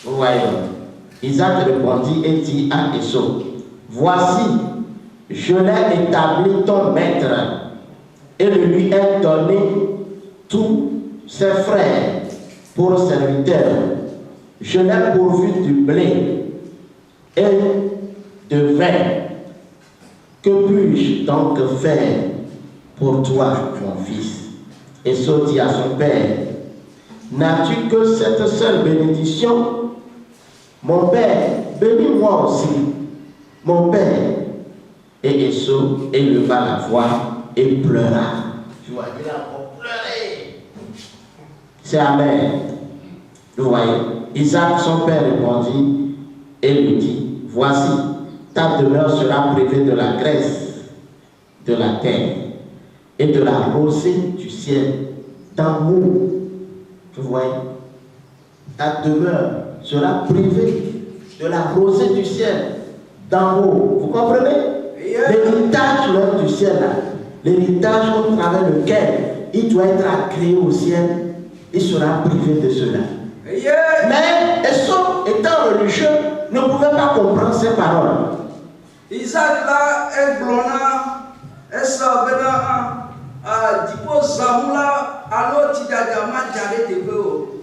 Vous voyez. Isaac répondit et dit à Esau, voici, je l'ai établi ton maître et lui ai donné tous ses frères pour serviteurs. Je l'ai pourvu du blé et de vin. Que puis-je donc faire pour toi, mon fils? Esau dit à son père, n'as-tu que cette seule bénédiction? Mon père, bénis-moi aussi, mon père. Et Esau éleva la voix et pleura. Tu vois, il a encore pleuré. C'est amer. Vous voyez, Isaac, son père, répondit et lui dit, voici, ta demeure sera privée de la graisse de la terre et de la rosée du ciel d'en haut. Vous voyez, ta demeure sera privée de la rosée du ciel d'en haut. Vous comprenez? L'héritage du ciel, l'héritage au travers lequel il doit être agréé au ciel, il sera privé de cela. Mais Esau, étant religieux, ne pouvait pas comprendre ces paroles. Isaac là est blona, Esau bena dipo zamula alo tidagama jare tebeo.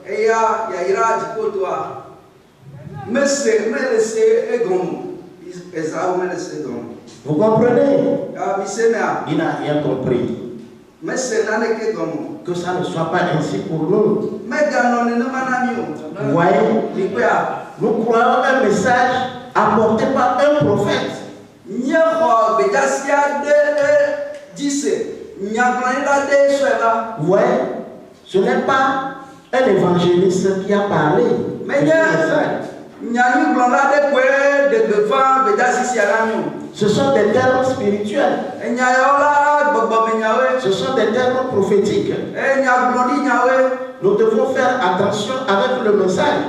Eya yaira dipo toi. Mese egom. Esau mese egom. Vous comprenez? Il n'a rien compris. Que ça ne soit pas ainsi pour nous. Vous voyez, nous croyons un message apporté par un prophète. Vous voyez, ce n'est pas un évangéliste qui a parlé. Ce sont des termes spirituels. Ce sont des termes prophétiques. Nous devons faire attention avec le message.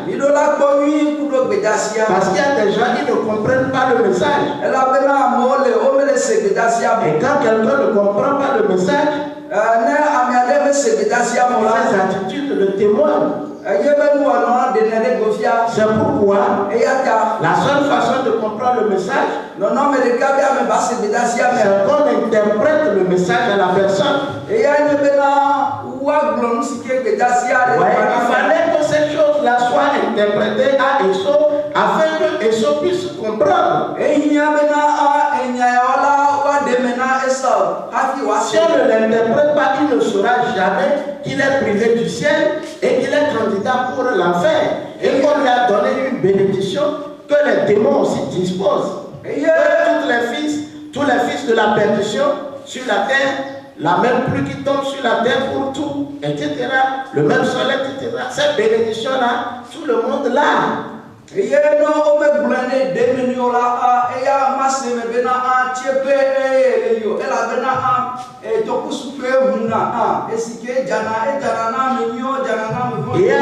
Parce qu'il y a des gens qui ne comprennent pas le message. Et quand quelqu'un ne comprend pas le message, ses attitudes le témoignent. C'est pourquoi la seule façon de comprendre le message, c'est qu'on interprète le message à la personne. Il fallait que ces choses-là soient interprétées à Esau afin que Esau puisse comprendre. Si on ne l'interprète pas, il ne saura jamais qu'il est privé du ciel et qu'il est candidat pour l'enfer. Et qu'on lui a donné une bénédiction que les démons aussi disposent. Que tous les fils de la perdition sur la terre, la même pluie qui tombe sur la terre pour tout, etc. Le même soleil, etc. Cette bénédiction-là, tout le monde l'a. Il y a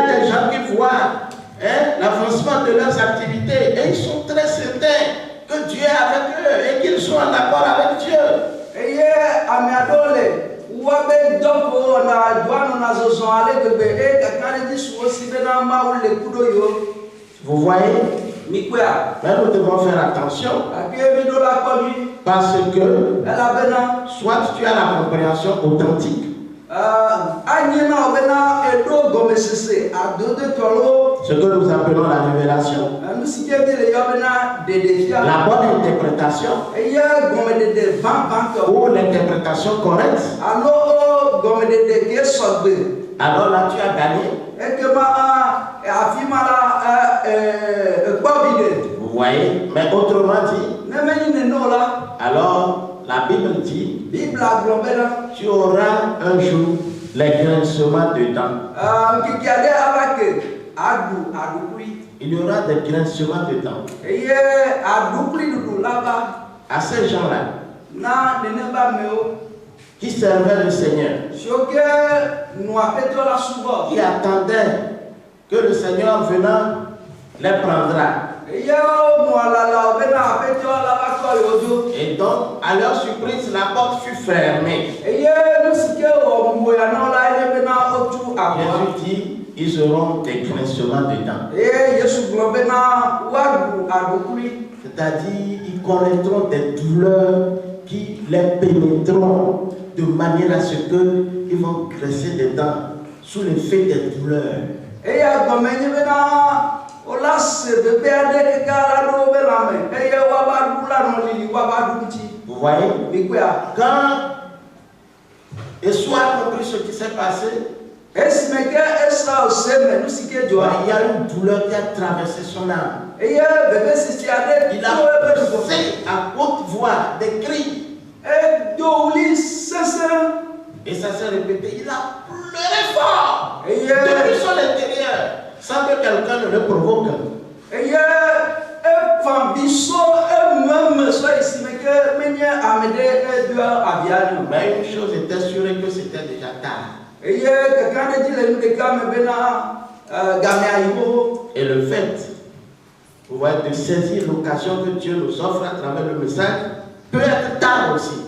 des gens qui voient l'avancement de leurs activités et ils sont très certains que Dieu est avec eux et qu'ils sont en accord avec Dieu. Vous voyez? Mais nous devons faire attention parce que soit tu as la compréhension authentique, ce que nous appelons la révélation, la bonne interprétation ou l'interprétation correcte, alors là tu as gagné. Vous voyez, mais autrement dit, alors la Bible dit, tu auras un jour les grincements de dents. Il y aura des grincements de dents. À ces gens-là qui servaient le Seigneur, qui attendaient que le Seigneur venant les prendra. Et donc, à leur surprise, la porte fut fermée. Jésus dit, ils auront des grincements de dents. C'est-à-dire, ils connaîtront des douleurs qui les pénétreront de manière à ce qu'ils vont grincer des dents sous l'effet des douleurs. Vous voyez, quand Esau a compris ce qui s'est passé, il y a une douleur qui a traversé son âme. Il a poussé à haute voix des cris. Et ça s'est répété. Il a pleuré fort depuis son intérieur sans que quelqu'un ne le provoque. Mais une chose était sûre, que c'était déjà tard. Et le fait, vous voyez, de saisir l'occasion que Dieu nous offre à travers le message peut être tard aussi.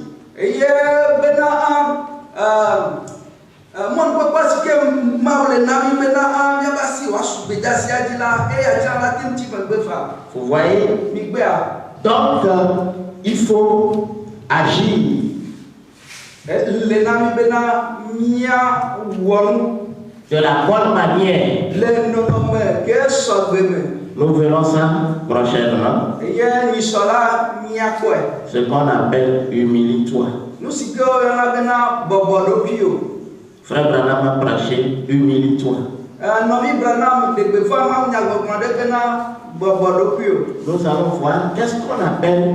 Vous voyez? Donc, il faut agir de la bonne manière. Nous verrons ça prochainement. Ce qu'on appelle humilie-toi. Frère Branham a prêché, humilie-toi. Nous allons voir qu'est-ce qu'on appelle.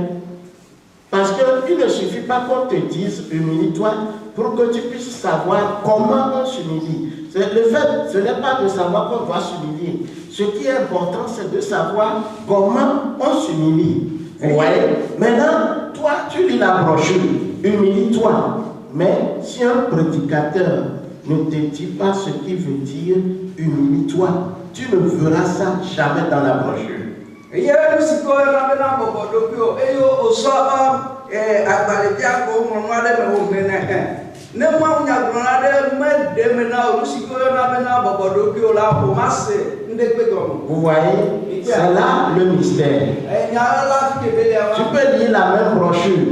Parce qu'il ne suffit pas qu'on te dise humilie-toi pour que tu puisses savoir comment on s'humilie. Le fait, ce n'est pas de savoir qu'on doit s'humilier. Ce qui est important, c'est de savoir comment on s'humilie. Vous voyez? Maintenant, toi, tu lis la brochure, humilie-toi. Mais si un prédicateur ne te dit pas ce qui veut dire humilie-toi, tu ne verras ça jamais dans la brochure. Vous voyez, c'est là le mystère. Tu peux lire la même brochure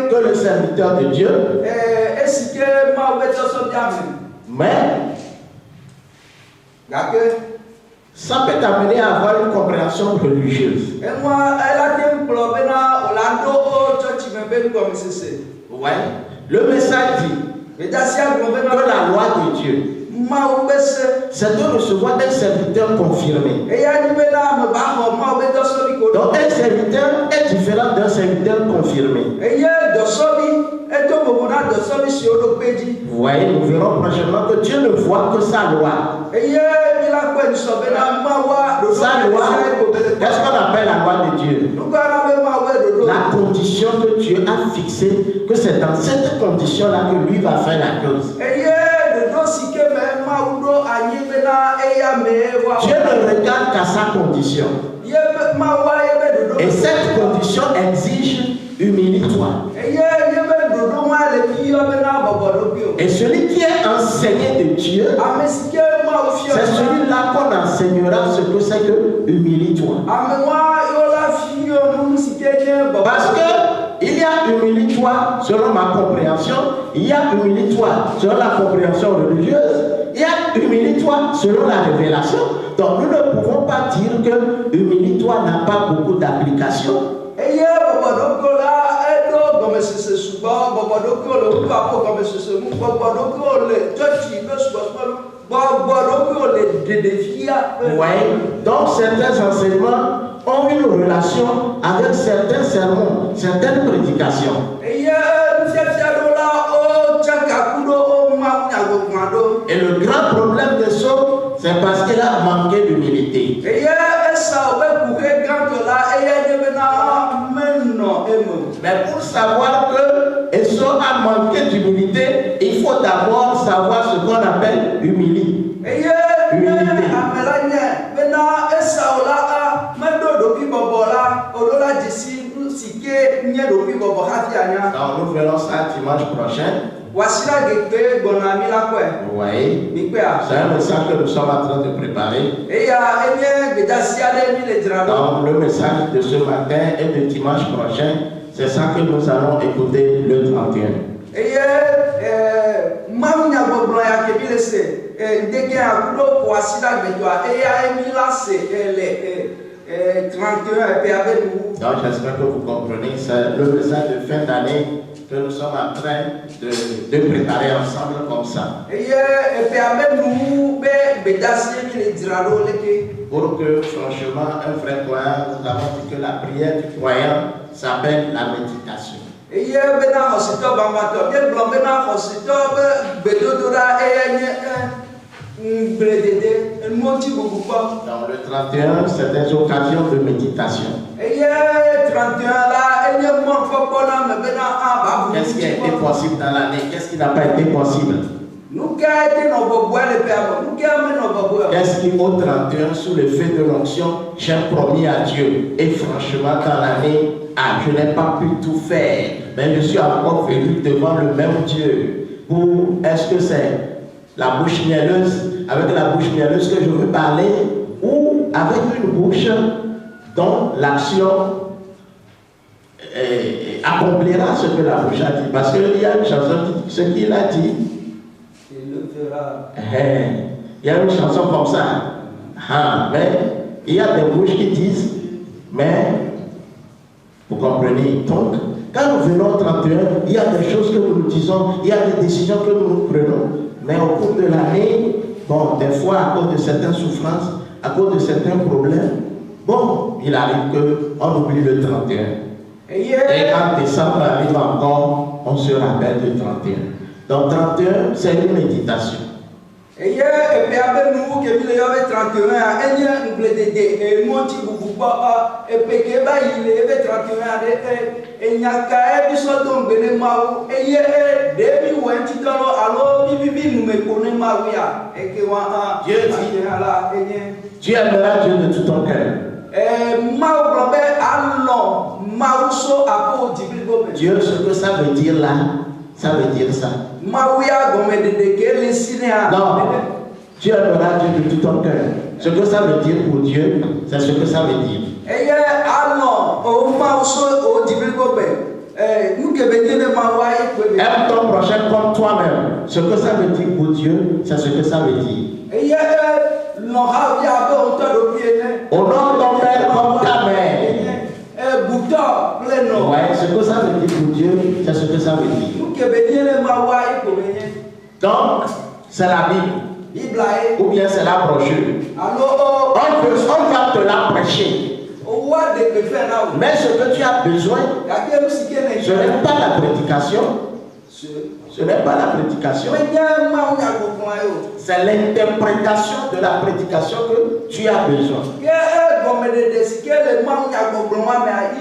que le serviteur de Dieu, mais ça peut t'amener à avoir une compréhension religieuse. Ouais. Le message dit que la loi de Dieu, c'est de recevoir un serviteur confirmé. Donc un serviteur est différent d'un serviteur confirmé. Vous voyez, nous verrons prochainement que Dieu ne voit que sa loi. Sa loi, qu'est-ce qu'on appelle la loi de Dieu? La condition que Dieu a fixée, que c'est dans cette condition-là que lui va faire la chose. Dieu ne regarde qu'à sa condition. Et cette condition exige humilie-toi. Et celui qui est enseigné de Dieu, c'est celui-là qu'on enseignera ce que c'est que humilie-toi. Parce que il y a humilie-toi selon ma compréhension, il y a humilie-toi selon la compréhension religieuse, il y a humilie-toi selon la révélation. Donc nous ne pouvons pas dire que humilie-toi n'a pas beaucoup d'application. Ouais. Donc certains enseignements ont une relation avec certains sermons, certaines prédications. Et le grand problème de ça, c'est parce qu'il a manqué d'humilité. Mais pour savoir que Esau a manqué d'humilité, il faut d'abord savoir ce qu'on appelle humilité. Donc nous verrons ça dimanche prochain. Oui, c'est un message que nous sommes en train de préparer. Donc le message de ce matin et de dimanche prochain, c'est ça que nous allons écouter le 31. Donc j'espère que vous comprenez, c'est le message de fin d'année que nous sommes en train de préparer ensemble comme ça. Pour que franchement, un vrai croyant, nous avons dit que la prière du croyant s'appelle la méditation. Dans le 31, c'est des occasions de méditation. Qu'est-ce qui a été possible dans l'année? Qu'est-ce qui n'a pas été possible? Qu'est-ce qui au 31, sous le fait de l'onction, j'ai promis à Dieu? Et franchement, dans l'année, je n'ai pas pu tout faire. Mais je suis encore venu devant le même Dieu. Ou est-ce que c'est la bouche mielleuse, avec la bouche mielleuse que je veux parler, ou avec une bouche dont l'action accomplira ce que la bouche a dit? Parce qu'il y a une chanson qui dit ce qu'il a dit. Il le fera. Il y a une chanson comme ça. Mais il y a des bouches qui disent, mais vous comprenez. Donc, quand nous venons au 31, il y a des choses que nous disons, il y a des décisions que nous prenons. Mais au cours de l'année, bon, des fois, à cause de certaines souffrances, à cause de certains problèmes, bon, il arrive qu'on oublie le 31. Et quand décembre arrive encore, on se rappelle du 31. Donc 31, c'est une méditation. Tu aimeras Dieu de tout ton cœur. Dieu, ce que ça veut dire là, ça veut dire ça. Non, tu aimeras Dieu de tout ton cœur. Ce que ça veut dire pour Dieu, c'est ce que ça veut dire. Aime ton prochain comme toi-même. Ce que ça veut dire pour Dieu, c'est ce que ça veut dire. Honore ton père comme ta mère. Ouais, ce que ça veut dire pour Dieu, c'est ce que ça veut dire. Donc, c'est la Bible. Ou bien c'est la brochure. On va te la prêcher. Mais ce que tu as besoin, ce n'est pas la prédication. Ce n'est pas la prédication. C'est l'interprétation de la prédication que tu as besoin.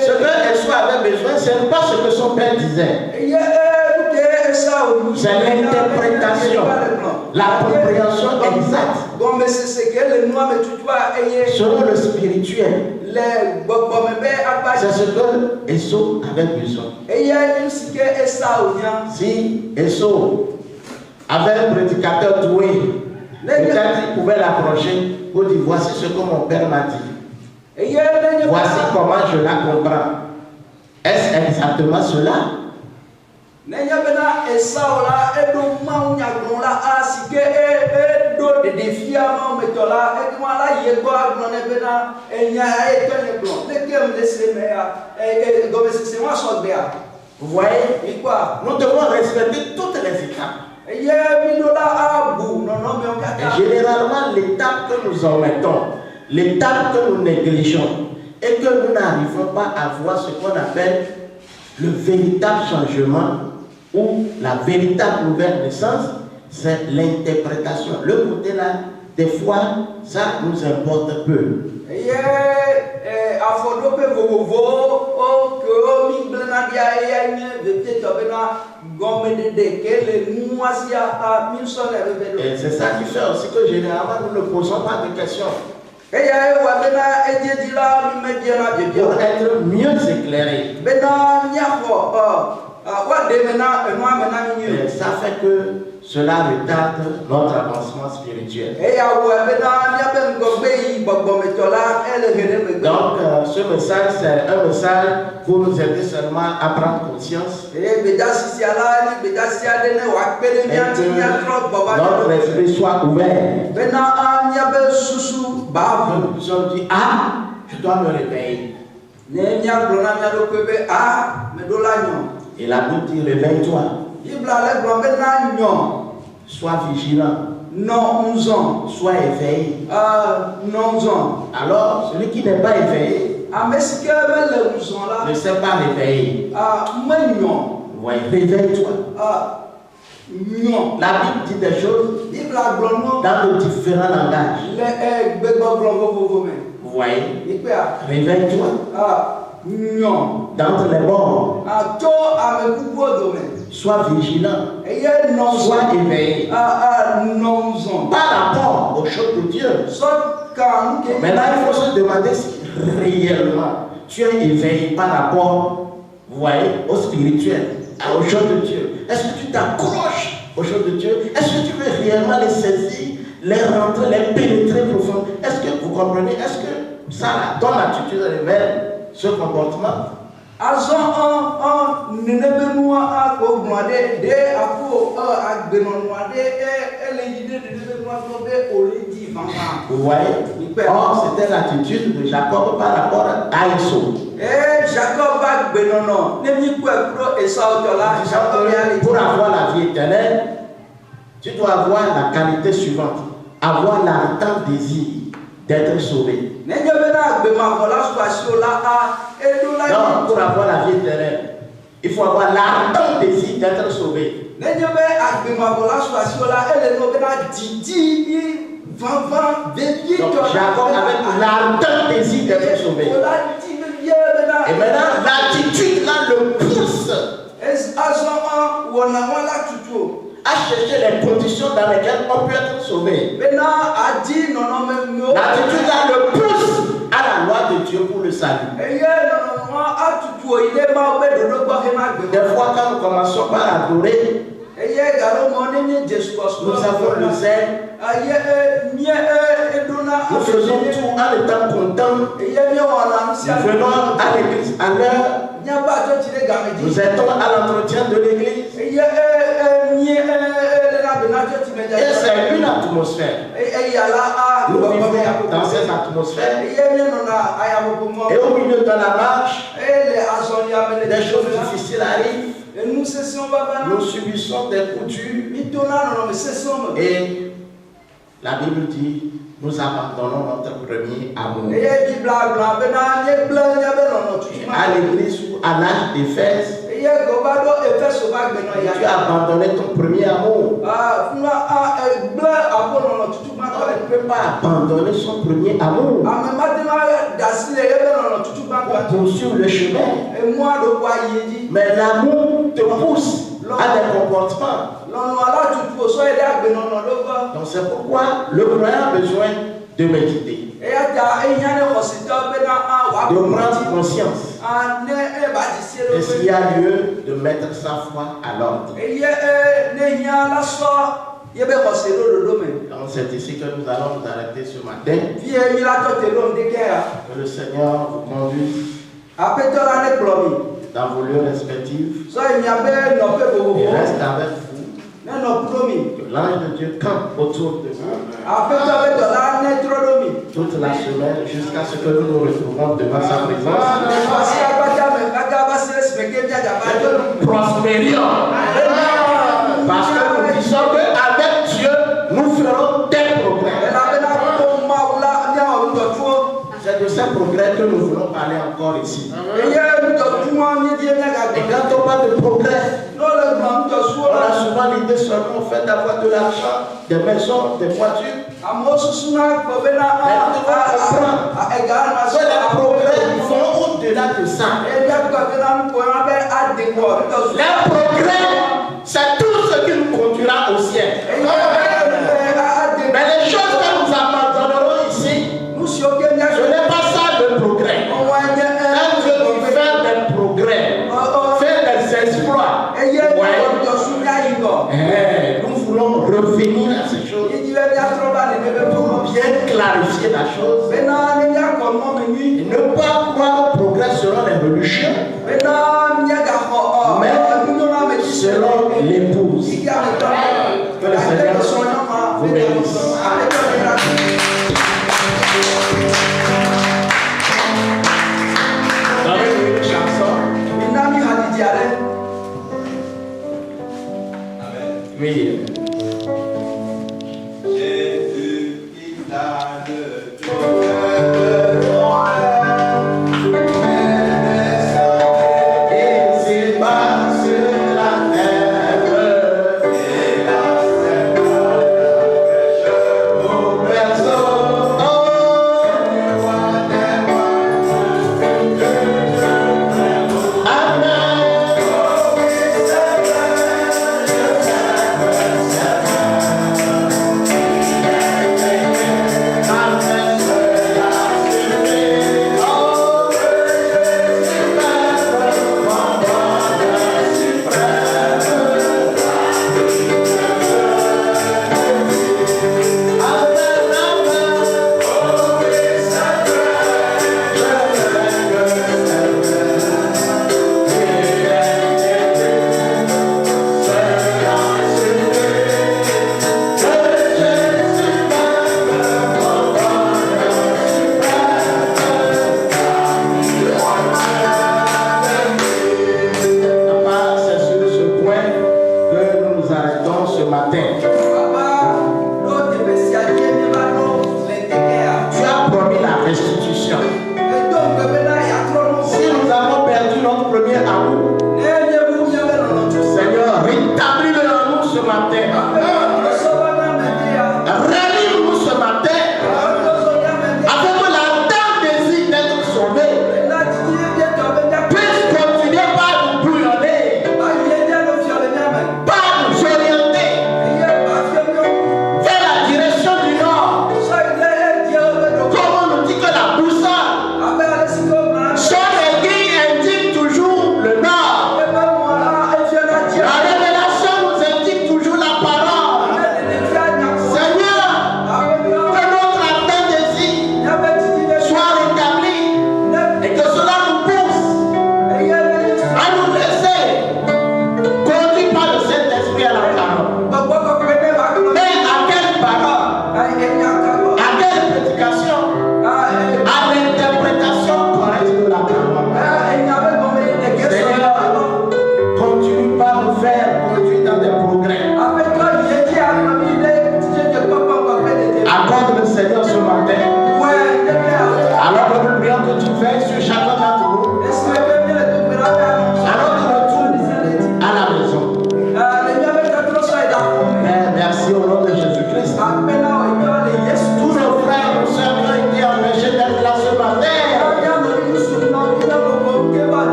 Ce que Esau avait besoin, ce n'est pas ce que son père disait. C'est l'interprétation, la compréhension exacte. Selon le spirituel. C'est ce que Esau avait besoin. Si Esau avait un prédicateur doué, peut-être il pouvait l'approcher pour dire voici ce que mon père m'a dit. Voici comment je la comprends. Est-ce exactement cela? Vous voyez, nous devons respecter toutes les étapes. Et généralement, l'étape que nous omettons, l'étape que nous négligeons, et que nous n'arrivons pas à voir ce qu'on appelle le véritable changement ou la véritable nouvelle naissance, c'est l'interprétation. Le côté là, des fois, ça nous importe peu. Et c'est ça qui fait aussi que généralement nous ne posons pas de questions. Pour être mieux éclairés. Et ça fait que cela retarde notre avancement spirituel. Donc, ce message, c'est un message pour nous aider seulement à prendre conscience. Et que notre esprit soit ouvert. Que nous puissions dire, ah, je dois me réveiller. Et la Bible dit, réveille-toi. Sois vigilant. Sois éveillé. Alors, celui qui n'est pas éveillé ne s'est pas réveillé. Ouais, réveille-toi. La Bible dit des choses dans de différents langages. Vous voyez? Réveille-toi. D'entre les morts. Sois vigilant. Sois éveillé. Par rapport aux choses de Dieu. Maintenant, il faut se demander si réellement tu es éveillé par rapport, vous voyez, au spirituel, aux choses de Dieu. Est-ce que tu t'accroches aux choses de Dieu? Est-ce que tu veux réellement les saisir, les rentrer, les pénétrer profondément? Est-ce que vous comprenez? Est-ce que ça, ton attitude révèle ce comportement? Vous voyez? Or, c'était l'attitude de Jacob par rapport à Esau. Pour avoir la vie éternelle, tu dois avoir la qualité suivante: avoir l'ardent désir d'être sauvé. Non, pour avoir la vie éternelle, il faut avoir l'ardent désir d'être sauvé. Donc, Jacob avait l'ardent désir d'être sauvé. Et maintenant, l'attitude là le pousse à chercher les conditions dans lesquelles on peut être sauvé. L'attitude là le pousse à la loi de Dieu pour le salut. Des fois, quand nous commençons par adorer, nous avons le zèle. Nous faisons tout en étant contents. Nous venons à l'église à l'heure. Nous étions à l'entretien de l'église. Et c'est une atmosphère. Nous vivons dans cette atmosphère. Et au milieu de la marche, des choses difficiles arrivent. Nous subissons des coutures. Et la Bible dit, nous abandonnons notre premier amour. À l'église ou à l'âge d'Éphèse, tu as abandonné ton premier amour. On ne peut pas abandonner son premier amour pour poursuivre le chemin. Mais l'amour te pousse à des comportements. Donc c'est pourquoi le croyant a besoin de méditer, de prendre conscience. Et s'il y a lieu de mettre sa foi à l'ordre. Donc c'est ici que nous allons nous arrêter ce matin. Que le Seigneur vous conduise dans vos lieux respectifs. Et reste avec vous. Que l'ange de Dieu campe autour de vous toute la semaine jusqu'à ce que nous nous retrouvons devant sa présence. Que nous prospérions. Parce que nous disons qu'avec Dieu, nous ferons des progrès. C'est de ces progrès que nous voulons parler encore ici. Et quand on parle de progrès, on a souvent l'idée seulement au fait d'avoir de l'argent, des maisons, des voitures. Mais nous devons comprendre que les progrès vont au-delà de ça. Les progrès, c'est tout ce qui nous conduira au ciel. Mais les choses que nous abandonnerons ici, ce n'est pas ça le progrès. Quand Dieu dit faire des progrès, faire des exploits, nous voulons revenir à ces choses pour bien clarifier la chose et ne pas croire au progrès selon l'évolution, mais selon l'épouse. Que le Seigneur vous bénisse. Oui. Jésus qui t'a le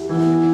Amen.